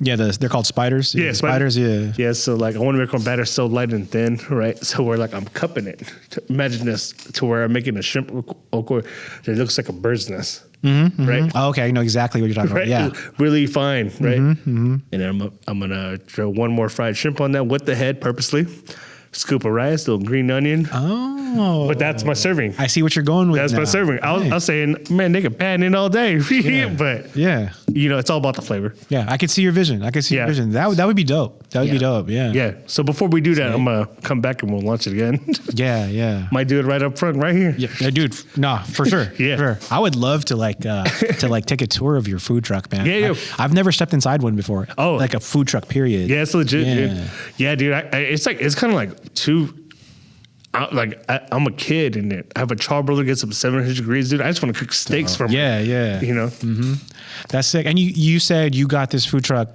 Yeah. They're called spiders. Yeah, Spiders. Yeah. Yeah. So like I want to make my batter so light and thin, right? So where like I'm cupping it. Imagine this to where I'm making a shrimp okoi that looks like a bird's nest. Right. Oh, okay. I know exactly what you're talking Right. about. Yeah. Really fine. Right. And then I'm gonna throw one more fried shrimp on that with the head purposely. Scoop of rice, little green onion. Oh. But that's my serving. I see what you're going with. That's now. my serving. I was saying, man, they could pan in all day. But Yeah. you know, it's all about the flavor. Yeah. I can see your vision. Your vision. That would be dope. That would be dope. Yeah. Yeah. So before we do that, I'm gonna come back and we'll launch it again. Yeah. Yeah. Might do it right up front, right here. Yeah, dude. Nah, for sure. Yeah. For sure. I would love to take a tour of your food truck, man. Yeah. I've never stepped inside one before. Oh. Like a food truck, period. Yeah, it's legit. Yeah. Yeah, dude. It's kind of like too. I'm a kid and I have a charbroiler gets up 700 degrees, dude. I just want to cook steaks from Yeah. Yeah. you know. That's sick. And you said you got this food truck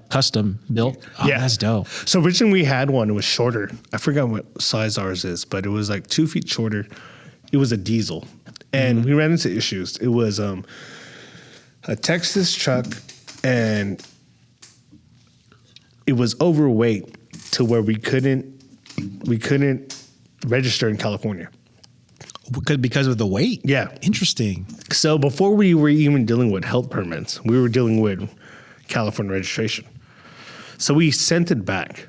custom built. Oh, Yeah. That's dope. So originally we had one. It was shorter. I forgot what size ours is, but it was like 2 feet shorter. It was a diesel, and we ran into issues. It was a Texas truck, and it was overweight to where we couldn't register in California. Because of the weight? Yeah. Interesting. So before we were even dealing with health permits, we were dealing with California registration. So we sent it back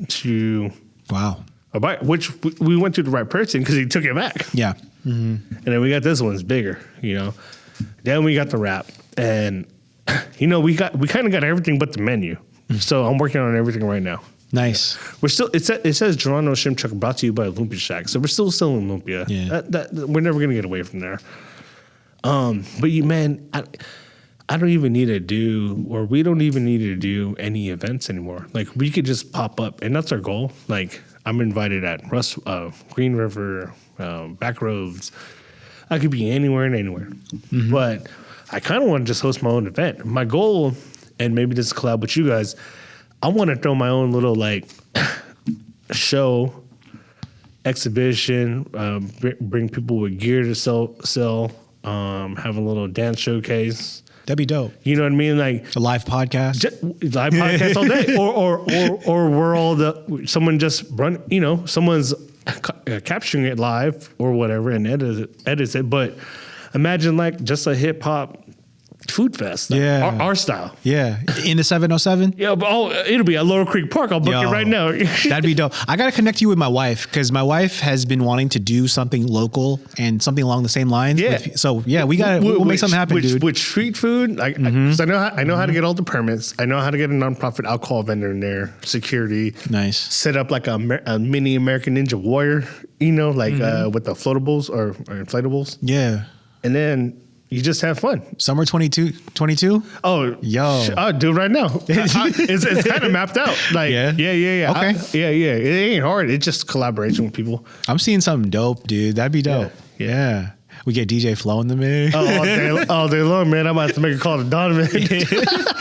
to Wow. which we went to the right person because he took it back. Yeah. And then we got this one's bigger, you know. Then we got the wrap, and you know we kind of got everything but the menu. So I'm working on everything right now. Nice. We're still. It says Geronimo Shrimp Truck brought to you by Lumpia Shack. So we're still selling lumpia. Yeah. We're never gonna get away from there. But I don't even need to do, or we don't even need to do any events anymore. Like we could just pop up, and that's our goal. Like I'm invited at Green River, Backroads. I could be anywhere and anywhere, but I kind of want to just host my own event. My goal, and maybe this collab with you guys, I want to throw my own little like show, exhibition, bring people with gear to sell, have a little dance showcase. That'd be dope. You know what I mean? Like A live podcast. live podcast all day, or we're all someone just run. You know, someone's capturing it live or whatever and edits it. But imagine like just a hip hop food fest, like Yeah. our style. Yeah. In the 707? Yeah, but it'll be at Lower Creek Park. I'll book it right now. That'd be dope. I got to connect you with my wife because my wife has been wanting to do something local and something along the same lines. Yeah. So yeah, we'll make something happen, dude. With street food, because I know how to get all the permits. I know how to get a nonprofit alcohol vendor in there, security. Nice. Set up like a mini American Ninja Warrior, you know, like with the floatables or inflatables. Yeah. And then you just have fun. Summer 22? Oh, Yo. I'll do it right now. It's kind of mapped out. Like, Yeah? yeah. Okay. Yeah. It ain't hard. It's just collaboration with people. I'm seeing something dope, dude. That'd be dope. Yeah. We get DJ Flo in the mix. All day long, man. I'm about to make a call to Donovan.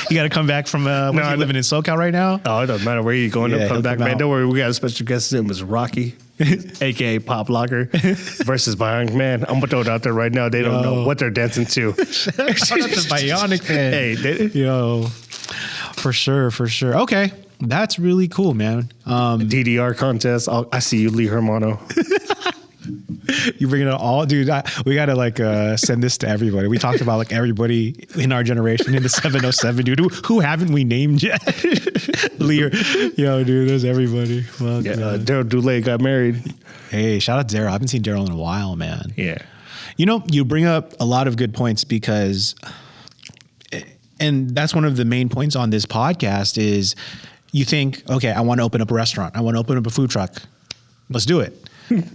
You got to come back from living in SoCal right now? Oh, it doesn't matter where you're going. Yeah, Come back, come man. out. Don't worry. We got a special guest. His name is Rocky, a.k.a. Pop Locker, versus Bionic Man. I'm going to throw it out there right now. They don't know what they're dancing to. Shout out to Bionic Man. Hey, Yo. For sure. Okay. That's really cool, man. DDR contest. I see you, Lee Hermano. You bring it all, dude. We gotta send this to everybody. We talked about like everybody in our generation in the 707, dude. Who haven't we named yet? Lear, yo, dude. There's everybody. Fuck, Yeah, man. Daryl Dulé got married. Hey, shout out Daryl. I haven't seen Daryl in a while, man. Yeah. You know, you bring up a lot of good points because, and that's one of the main points on this podcast is you think, okay, I want to open up a restaurant. I want to open up a food truck. Let's do it.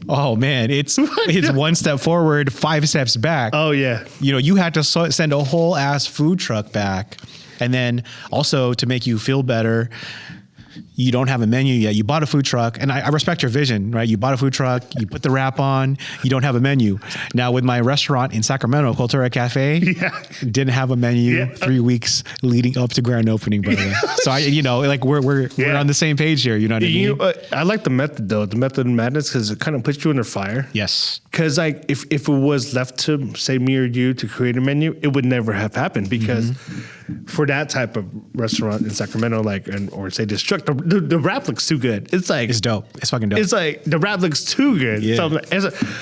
Oh man, it's one step forward, 5 steps back. Oh yeah. You know, you had to send a whole ass food truck back. And then also to make you feel better, you don't have a menu yet. You bought a food truck, and I respect your vision, right? You bought a food truck, you put the wrap on, you don't have a menu. Now with my restaurant in Sacramento, Cultura Cafe, didn't have a menu 3 weeks leading up to grand opening, brother. So we're on the same page here. You know what I mean? I like the method though, the method of madness, because it kind of puts you under fire. Yes. Because like if it was left to say me or you to create a menu, it would never have happened, because for that type of restaurant in Sacramento, or say this truck, the wrap looks too good. It's like It's dope. It's fucking dope. It's like the wrap looks too good. Yeah. So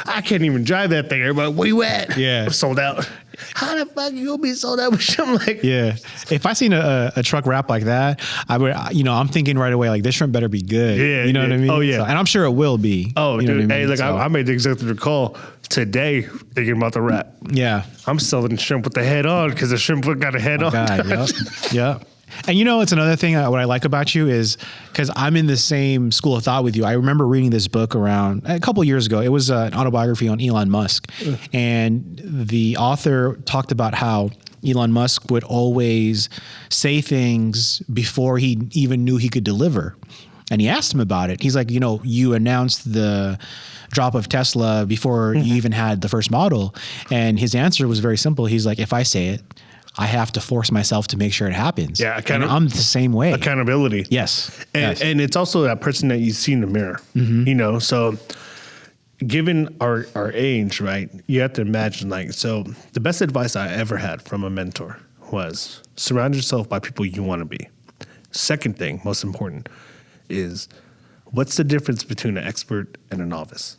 I can't even drive that thing. Everybody, where you at? Yeah. I'm sold out. How the fuck you gonna be sold out with shit? I'm like, yeah. If I seen a truck wrap like that, I would, I'm thinking right away, like, this shrimp better be good. Yeah, You know what I mean? Oh, yeah. So, and I'm sure it will be. oh, You know dude, what I hey, mean? I made the executive call today thinking about the wrap. Yeah. I'm selling shrimp with the head on because the shrimp got a head on. God, yep. Yep. And it's another thing what I like about you is because I'm in the same school of thought with you. I remember reading this book around a couple of years ago. It was an autobiography on Elon Musk. And the author talked about how Elon Musk would always say things before he even knew he could deliver. And he asked him about it. He's like, you announced the drop of Tesla before you even had the first model. And his answer was very simple. He's like, if I say it, I have to force myself to make sure it happens. Yeah, and I'm the same way. Accountability. Yes. And it's also that person that you see in the mirror, so given our age, right, you have to imagine, so the best advice I ever had from a mentor was surround yourself by people you want to be. Second thing, most important, is what's the difference between an expert and a novice?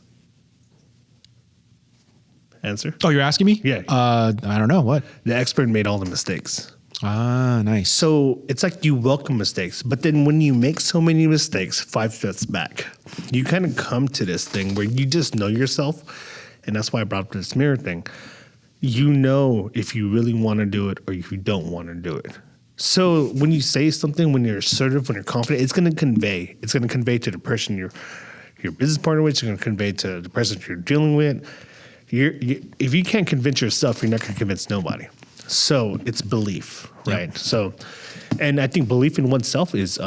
Answer? Oh, you're asking me? Yeah. I don't know. What? The expert made all the mistakes. Ah, nice. So it's like you welcome mistakes, but then when you make so many mistakes, 5 steps back, you kind of come to this thing where you just know yourself. And that's why I brought up this mirror thing. You know if you really want to do it or if you don't want to do it. So when you say something, when you're assertive, when you're confident, it's going to convey. It's going to convey to the person your business partner with. It's going to convey to the person you're dealing with. If you can't convince yourself, you're not going to convince nobody. So it's belief, right? Yep. So, and I think belief in oneself is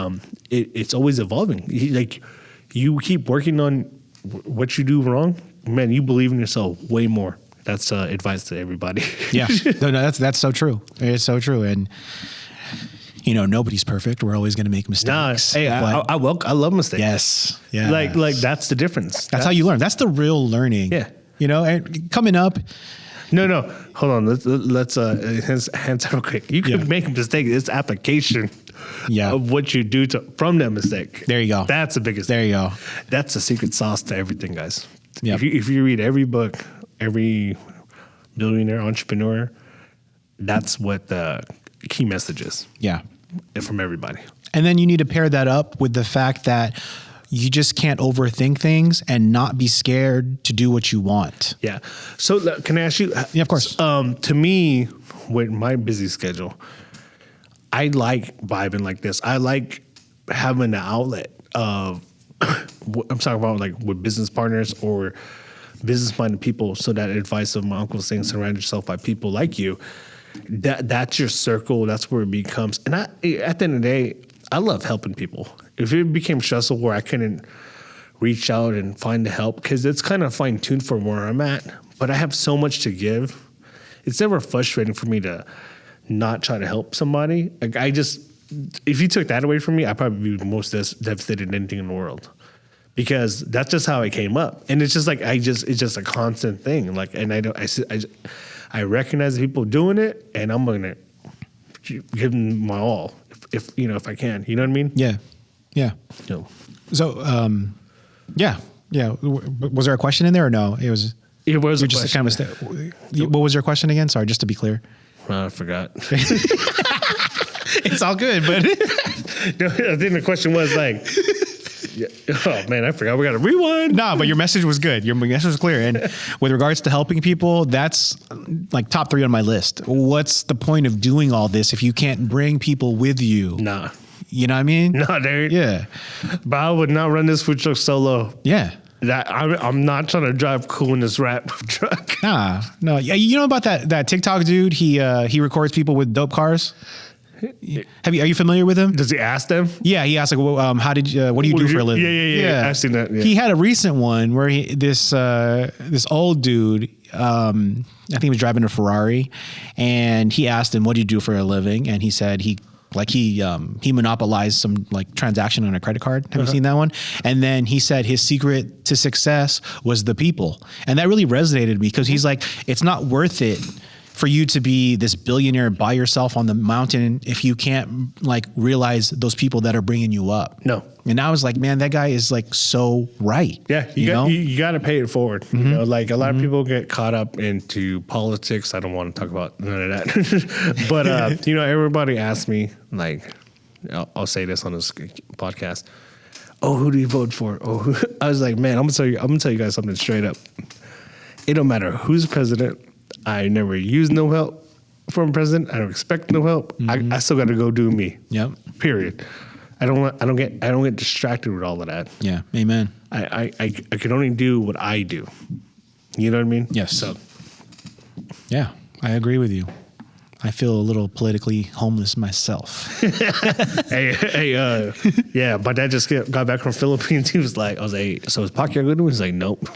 it's always evolving. You keep working on what you do wrong, man. You believe in yourself way more. That's advice to everybody. Yeah, no, that's so true. It's so true, and nobody's perfect. We're always going to make mistakes. Nah, hey, I love mistakes. Yes, yeah. Like that's the difference. That's how you learn. That's the real learning. Yeah. And coming up. No, hold on. Let's hands real quick. You can make a mistake. It's application of what you do from that mistake. There you go. That's the biggest. There you go. That's the secret sauce to everything, guys. Yep. If you read every book, every billionaire entrepreneur, that's what the key message is. Yeah. From everybody. And then you need to pair that up with the fact that you just can't overthink things and not be scared to do what you want. Yeah. So can I ask you? Yeah, of course. To me, with my busy schedule, I like vibing like this. I like having an outlet of, I'm talking about with business partners or business-minded people. So that advice of my uncle saying, surround yourself by people like you. That's your circle. That's where it becomes. And at the end of the day, I love helping people. If it became stressful where I couldn't reach out and find the help, because it's kind of fine-tuned for where I'm at, but I have so much to give. It's never frustrating for me to not try to help somebody. If you took that away from me, I'd probably be the most devastated in anything in the world, because that's just how it came up. And it's just it's just a constant thing. I recognize the people doing it, and I'm gonna give them my all if I can. You know what I mean? Yeah. Yeah. No. So, yeah. Was there a question in there or no? It was a question. Just kind of what was your question again? Sorry, just to be clear. I forgot. It's all good, but I think the question was oh man, I forgot. We got to rewind. No, but your message was good. Your message was clear. And with regards to helping people, that's top 3 on my list. What's the point of doing all this if you can't bring people with you? Nah. You know what I mean? No, dude. Yeah. But I would not run this food truck solo. Yeah. I'm not trying to drive cool in this rap truck. Nah. No. Yeah. You know about that TikTok dude? He records people with dope cars. Are you familiar with him? Does he ask them? Yeah, he asked like, well, what do you do for a living? Yeah. I've seen that. Yeah. He had a recent one where this old dude, I think he was driving a Ferrari, and he asked him, "What do you do for a living?" And he said he monopolized some like transaction on a credit card. Have you seen that one? And then he said his secret to success was the people, and that really resonated because he's like, it's not worth it for you to be this billionaire by yourself on the mountain if you can't like realize those people that are bringing you up. No. And I was like, man, that guy is like so right. Yeah, you got to pay it forward. Mm-hmm. You know, like a lot of people get caught up into politics. I don't want to talk about none of that. But everybody asks me, like, I'll say this on this podcast. Oh, who do you vote for? Oh, I was like, man, I'm gonna tell you guys something straight up. It don't matter who's president. I never use no help from president. I don't expect no help. Mm-hmm. I still got to go do me. Yep. Period. I don't get distracted with all of that. Yeah. Amen. I can only do what I do. You know what I mean? Yes. So. Yeah, I agree with you. I feel a little politically homeless myself. Yeah, my dad just got back from Philippines. He was like, I was like, so is Pacquiao good? He was like, nope.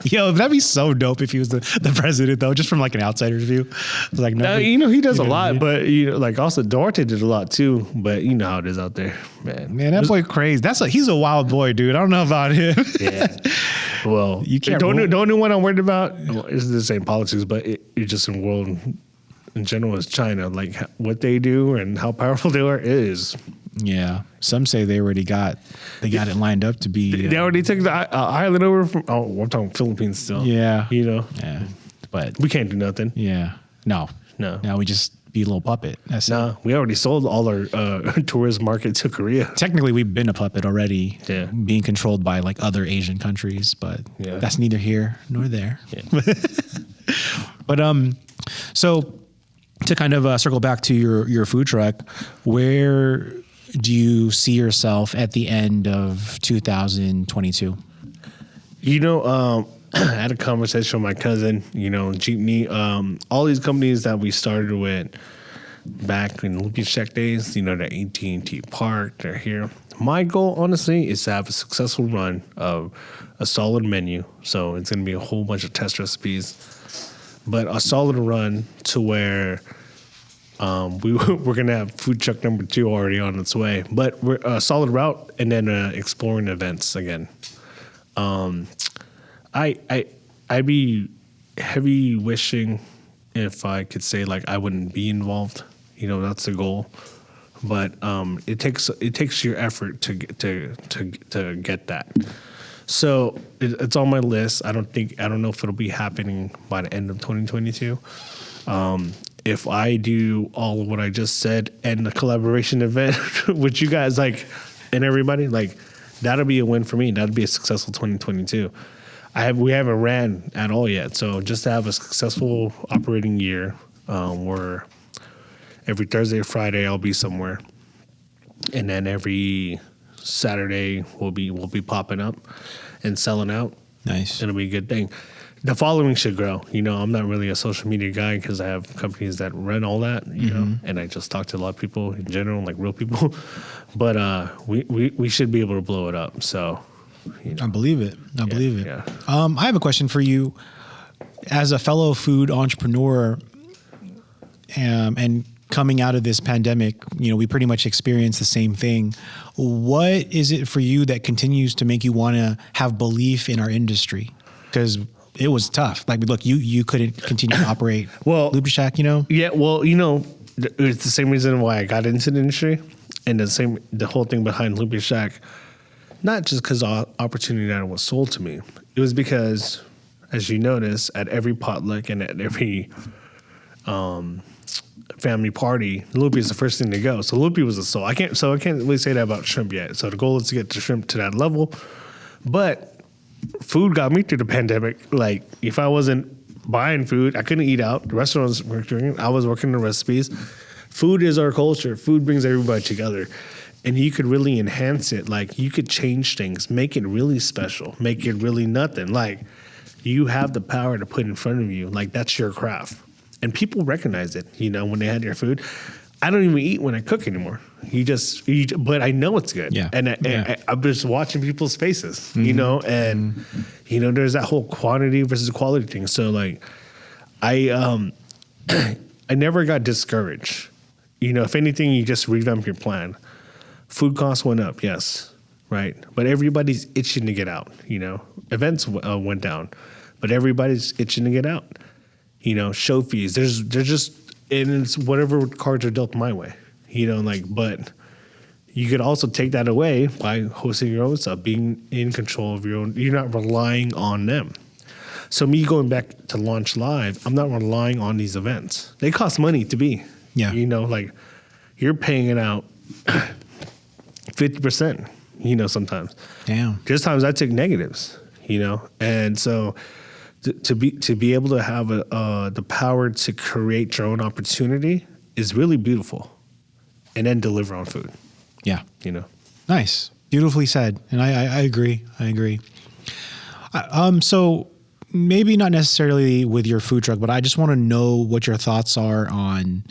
Yo, that'd be so dope if he was the president, though, just from like an outsider's view. Like, no, he does a lot, but like also Duarte did a lot too. But you know how it is out there, man. Man, that boy crazy. He's a wild boy, dude. I don't know about him. Yeah. Well, you can't. The only one I'm worried about is the same politics, but it's just in world in general is China. Like what they do and how powerful they are is. Yeah, some say they already got it lined up to be. They already took the island over from. Oh, I'm talking Philippines still. Yeah, Yeah, but we can't do nothing. Yeah, no. Now we just be a little puppet. That's it. We already sold all our tourist market to Korea. Technically, we've been a puppet already. Yeah, being controlled by like other Asian countries, but that's neither here nor there. Yeah. But so to kind of circle back to your food truck, where do you see yourself at the end of 2022? I had a conversation with my cousin, Jeepney. All these companies that we started with back in Loopy Shack days, the AT&T Park, they're here. My goal, honestly, is to have a successful run of a solid menu. So it's going to be a whole bunch of test recipes, but a solid run to where we're going to have food truck number 2 already on its way. But we're a solid route and then exploring events again. I'd be heavy wishing if I could say like I wouldn't be involved. That's the goal. But it takes your effort to get that. So it's on my list. I don't know if it'll be happening by the end of 2022. If I do all of what I just said and the collaboration event with you guys, like, and everybody, like, that'll be a win for me. That'll be a successful 2022. We haven't ran at all yet, so just to have a successful operating year, where every Thursday or Friday I'll be somewhere, and then every Saturday we'll be popping up and selling out. Nice. It'll be a good thing. The following should grow. I'm not really a social media guy because I have companies that run all that, and I just talk to a lot of people in general, like real people. But we should be able to blow it up. So, I believe it. I believe it. Yeah. I have a question for you, as a fellow food entrepreneur, and coming out of this pandemic. We pretty much experienced the same thing. What is it for you that continues to make you want to have belief in our industry? Because it was tough. Like, look, you couldn't continue to operate Loopy Shack, Yeah, well, it's the same reason why I got into the industry, and the whole thing behind Loopy Shack, not just because of opportunity that was sold to me. It was because, as you notice, at every potluck and at every family party, Loopy is the first thing to go. So Loopy was a soul. I can't really say that about shrimp yet. So the goal is to get the shrimp to that level, but food got me through the pandemic. Like, if I wasn't buying food, I couldn't eat out. The restaurants were working. I was working the recipes. Food is our culture. Food brings everybody together. And you could really enhance it. Like, you could change things, make it really special, make it really nothing. Like, you have the power to put in front of you. Like, that's your craft. And people recognize it, when they had your food. I don't even eat when I cook anymore. But I know it's good. Yeah. And I'm just watching people's faces, you know, and you know, there's that whole quantity versus quality thing. So like, I never got discouraged. You know, if anything, you just revamp your plan. Food costs went up, yes, right, but everybody's itching to get out. You know, events went down, but everybody's itching to get out. You know, show fees. They're just, and it's whatever cards are dealt my way. You know, like, but you could also take that away by hosting your own stuff, being in control of your own. You're not relying on them. So me going back to launch live, I'm not relying on these events. They cost money to be. Yeah. You know, like you're paying it out 50%, you know, sometimes. Damn. There's times I take negatives, you know, and so to be able to have the power to create your own opportunity is really beautiful, and then deliver on food. Yeah. You know. Nice. Beautifully said. And I agree. I agree. So maybe not necessarily with your food truck, but I just want to know what your thoughts are on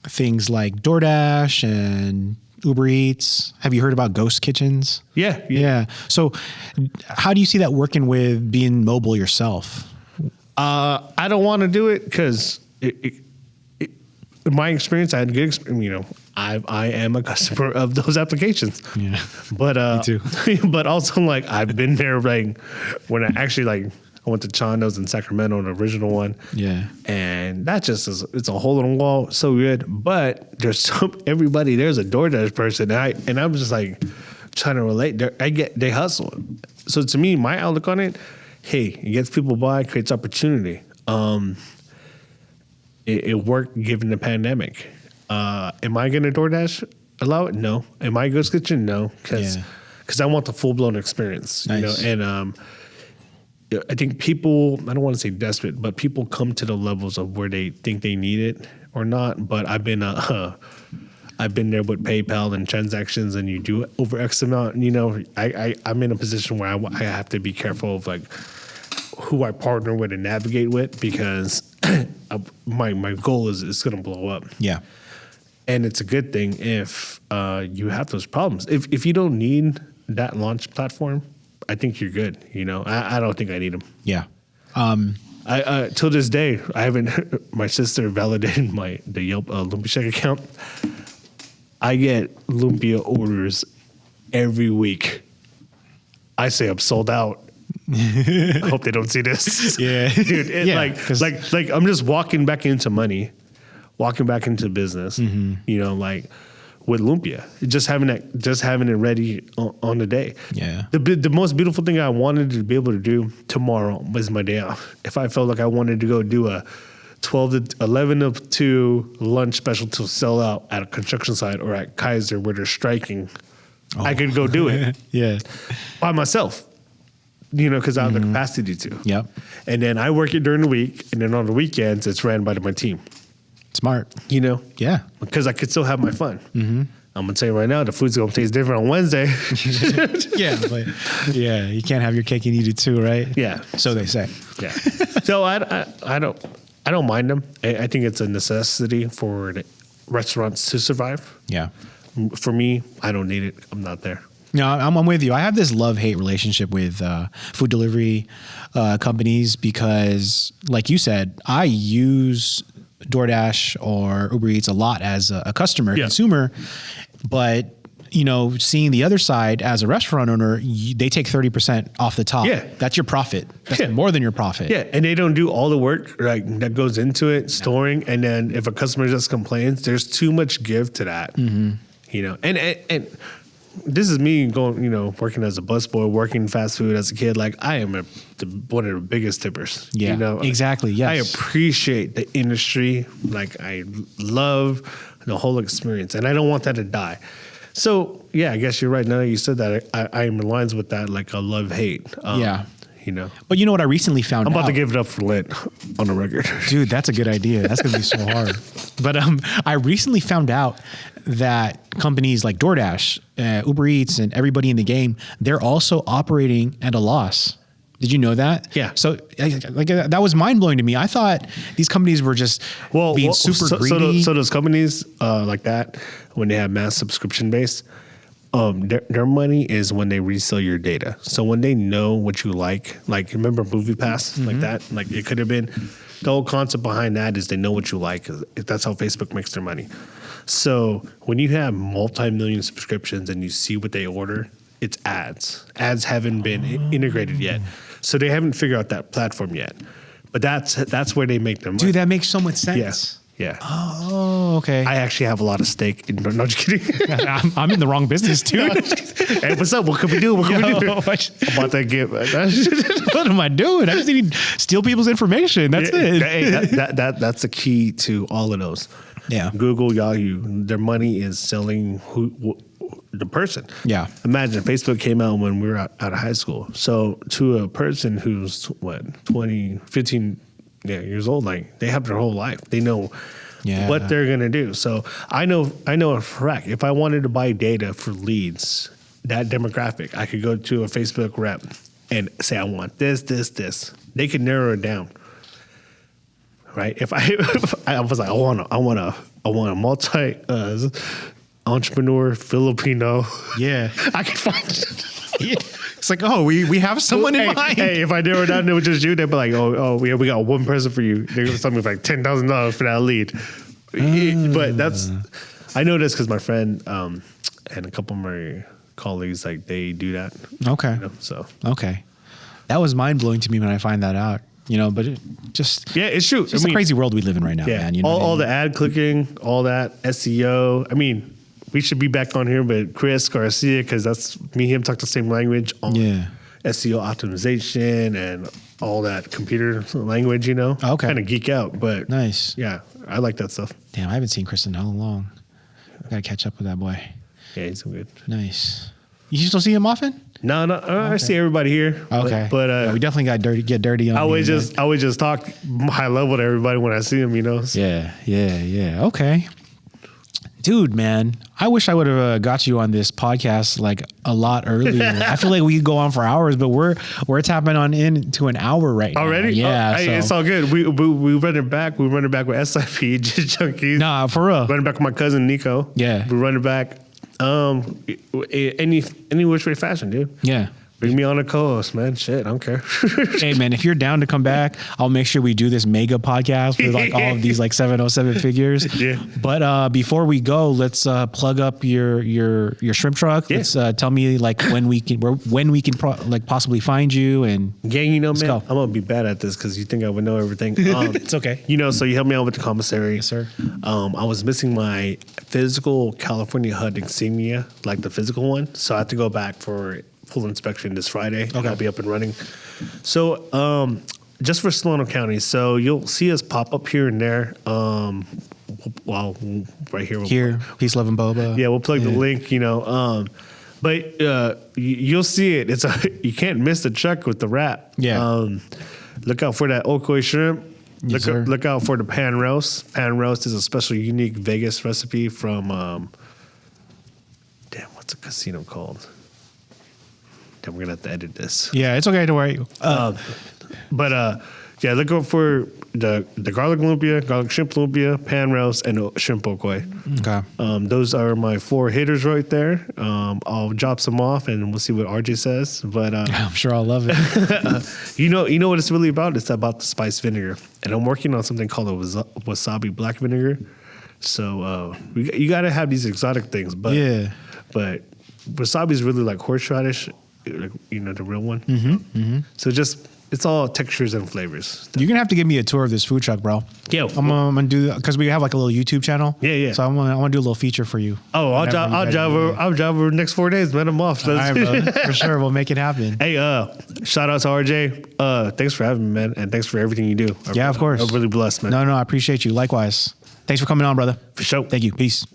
things like DoorDash and Uber Eats. Have you heard about ghost kitchens? Yeah. So how do you see that working with being mobile yourself? I don't want to do it because in my experience, I had good experience. You know, I am a customer of those applications. Yeah, but me too. But also like I've been there like when I actually like I went to Chando's in Sacramento, the original one. Yeah, and that just is it's a hole in the wall, so good. But there's there's a DoorDash person, and I'm just like trying to relate. They hustle. So to me, my outlook on it, hey, it gets people by, creates opportunity. It worked given the pandemic. Am I going to DoorDash allow it? No. Am I Ghost Kitchen? No, because I want the full blown experience. Nice. You know, and I think people, I don't want to say desperate, but people come to the levels of where they think they need it or not. But I've been there with PayPal and transactions, and you do it over X amount. And, you know, I'm in a position where I have to be careful of like who I partner with and navigate with, because my goal is it's going to blow up. Yeah. And it's a good thing if you have those problems. If you don't need that launch platform, I think you're good. You know, I don't think I need them. Yeah. I till this day, I haven't. My sister validated the Yelp Lumpia Shack account. I get lumpia orders every week. I say I'm sold out. I hope they don't see this. Yeah, dude. Like I'm just walking back into money, walking back into business. Mm-hmm. You know, like with lumpia, just having it ready on the day. Yeah. The most beautiful thing I wanted to be able to do tomorrow was my day off. If I felt like I wanted to go do a 11 to 2 lunch special to sell out at a construction site or at Kaiser where they're striking, I could go do it. Yeah. By myself. You know, because I have the capacity to. Yep. And then I work it during the week, and then on the weekends, it's ran by my team. Smart. You know? Yeah. Because I could still have my fun. Mm-hmm. I'm going to tell you right now, the food's going to taste different on Wednesday. Yeah. But you can't have your cake and eat it too, right? Yeah. So they say. Yeah. So I don't mind them. I think it's a necessity for the restaurants to survive. Yeah. For me, I don't need it. I'm not there. No, I'm with you. I have this love-hate relationship with food delivery companies because, like you said, I use DoorDash or Uber Eats a lot as a customer, consumer. But, you know, seeing the other side as a restaurant owner, they take 30% off the top. Yeah. That's your profit. That's more than your profit. Yeah, and they don't do all the work like that goes into it, storing. And then if a customer just complains, there's too much give to that. Mm-hmm. You know, and this is me going, you know, working as a busboy, working fast food as a kid. Like I am one of the biggest tippers. Yeah, you know? exactly. Yes. I appreciate the industry. Like I love the whole experience, and I don't want that to die. So yeah, I guess you're right. Now that you said that, I am in lines with that, like a love-hate. Yeah. You know. But you know what I recently found out? I'm about to give it up for Lent on the record. Dude, that's a good idea. That's going to be so hard. But I recently found out that companies like DoorDash, Uber Eats, and everybody in the game, they're also operating at a loss. Did you know that? Yeah. So like that was mind blowing to me. I thought these companies were just being super greedy. So those companies like that, when they have mass subscription base, their money is when they resell your data. So when they know what you like remember Movie Pass, like that, like it could have been. The whole concept behind that is they know what you like. That's how Facebook makes their money. So when you have multi-million subscriptions and you see what they order, it's ads. Ads haven't been integrated yet. So they haven't figured out that platform yet. But that's where they make their money. Dude, that makes so much sense. Yes. Yeah. Oh, okay. I actually have a lot of stake in. No, just kidding. I'm in the wrong business, dude. Hey, what's up? What can we do? What can we do? I'm about to get. What am I doing? I just need to steal people's information. That's it. Hey, that's the key to all of those. Yeah. Google, Yahoo, their money is selling the person. Yeah. Imagine Facebook came out when we were out of high school. So to a person who's 15 years old, like they have their whole life. They know what they're going to do. So I know a fact, if I wanted to buy data for leads, that demographic, I could go to a Facebook rep and say, I want this. They could narrow it down. Right? If I was like, I want a multi entrepreneur Filipino. Yeah. I can find Yeah. It's like, oh, we have someone in mind. Hey, if I narrow it down to just you, they'd be like, we got one person for you. They're going to tell me like $10,000 for that lead. But I know this because my friend and a couple of my colleagues, like they do that. Okay. So okay, that was mind blowing to me when I find that out. But it just it's true. It's a crazy world we live in right now, man. You know all the ad clicking, all that SEO. I mean, we should be back on here, but Chris Garcia, because that's me and him talk the same language on SEO optimization and all that computer language, Okay. Kind of geek out, but nice. Yeah, I like that stuff. Damn, I haven't seen Chris in how long? I gotta catch up with that boy. Yeah, he's so good. Nice. You still see him often? No, I see everybody here. Okay, but we definitely got get dirty on. I always just talk high level to everybody when I see him, So. Yeah. Okay. Dude, man, I wish I would have got you on this podcast like a lot earlier. I feel like we could go on for hours, but we're tapping on into an hour right now. Already? Yeah, Hey, it's all good. We run it back. We run it back with SIP, Junkies. Nah, for real. Running back with my cousin Nico. Yeah. We run it back. Any which way fashion, dude. Yeah. Bring me on a co-host, man. Shit, I don't care. Hey, man, if you're down to come back, I'll make sure we do this mega podcast with like all of these like 707 figures. Yeah. But before we go, let's plug up your shrimp truck. Yeah. Let's tell me like when we can possibly find you and Gang, man, go. I'm gonna be bad at this because you think I would know everything. It's okay. So you helped me out with the commissary. Yes, sir. I was missing my physical California HUD insignia, like the physical one. So I have to go back for full inspection this Friday. Okay. I'll be up and running. So just for Solano County. So you'll see us pop up here and there. Well, right here. Here, Peace, Love, and Boba. Yeah, we'll plug the link, But you'll see it. You can't miss the truck with the wrap. Yeah. Look out for that Okoi shrimp. Yes, sir. Look out for the pan roast. Pan roast is a special, unique Vegas recipe from, what's the casino called? Damn, we're going to have to edit this. Yeah, it's okay. Don't worry. Look out for the garlic lumpia, garlic shrimp lumpia, pan roast, and shrimp okoi. Okay. Those are my 4 hitters right there. I'll drop some off, and we'll see what RJ says. But I'm sure I'll love it. you know what it's really about? It's about the spice vinegar, and I'm working on something called a wasabi black vinegar. So you got to have these exotic things, but wasabi is really like horseradish, the real one. So it's all textures and flavors. You're gonna have to give me a tour of this food truck, bro. Yeah, I'm gonna do because we have like a little YouTube channel. Yeah. So I want to do a little feature for you. Oh, I'll drive over next 4 days, man. I'm off. All right, bro. For sure, we'll make it happen. Hey, shout out to RJ. Thanks for having me, man, and thanks for everything you do. Of course. I'm really blessed, man. No, I appreciate you. Likewise. Thanks for coming on, brother. For sure. Thank you. Peace.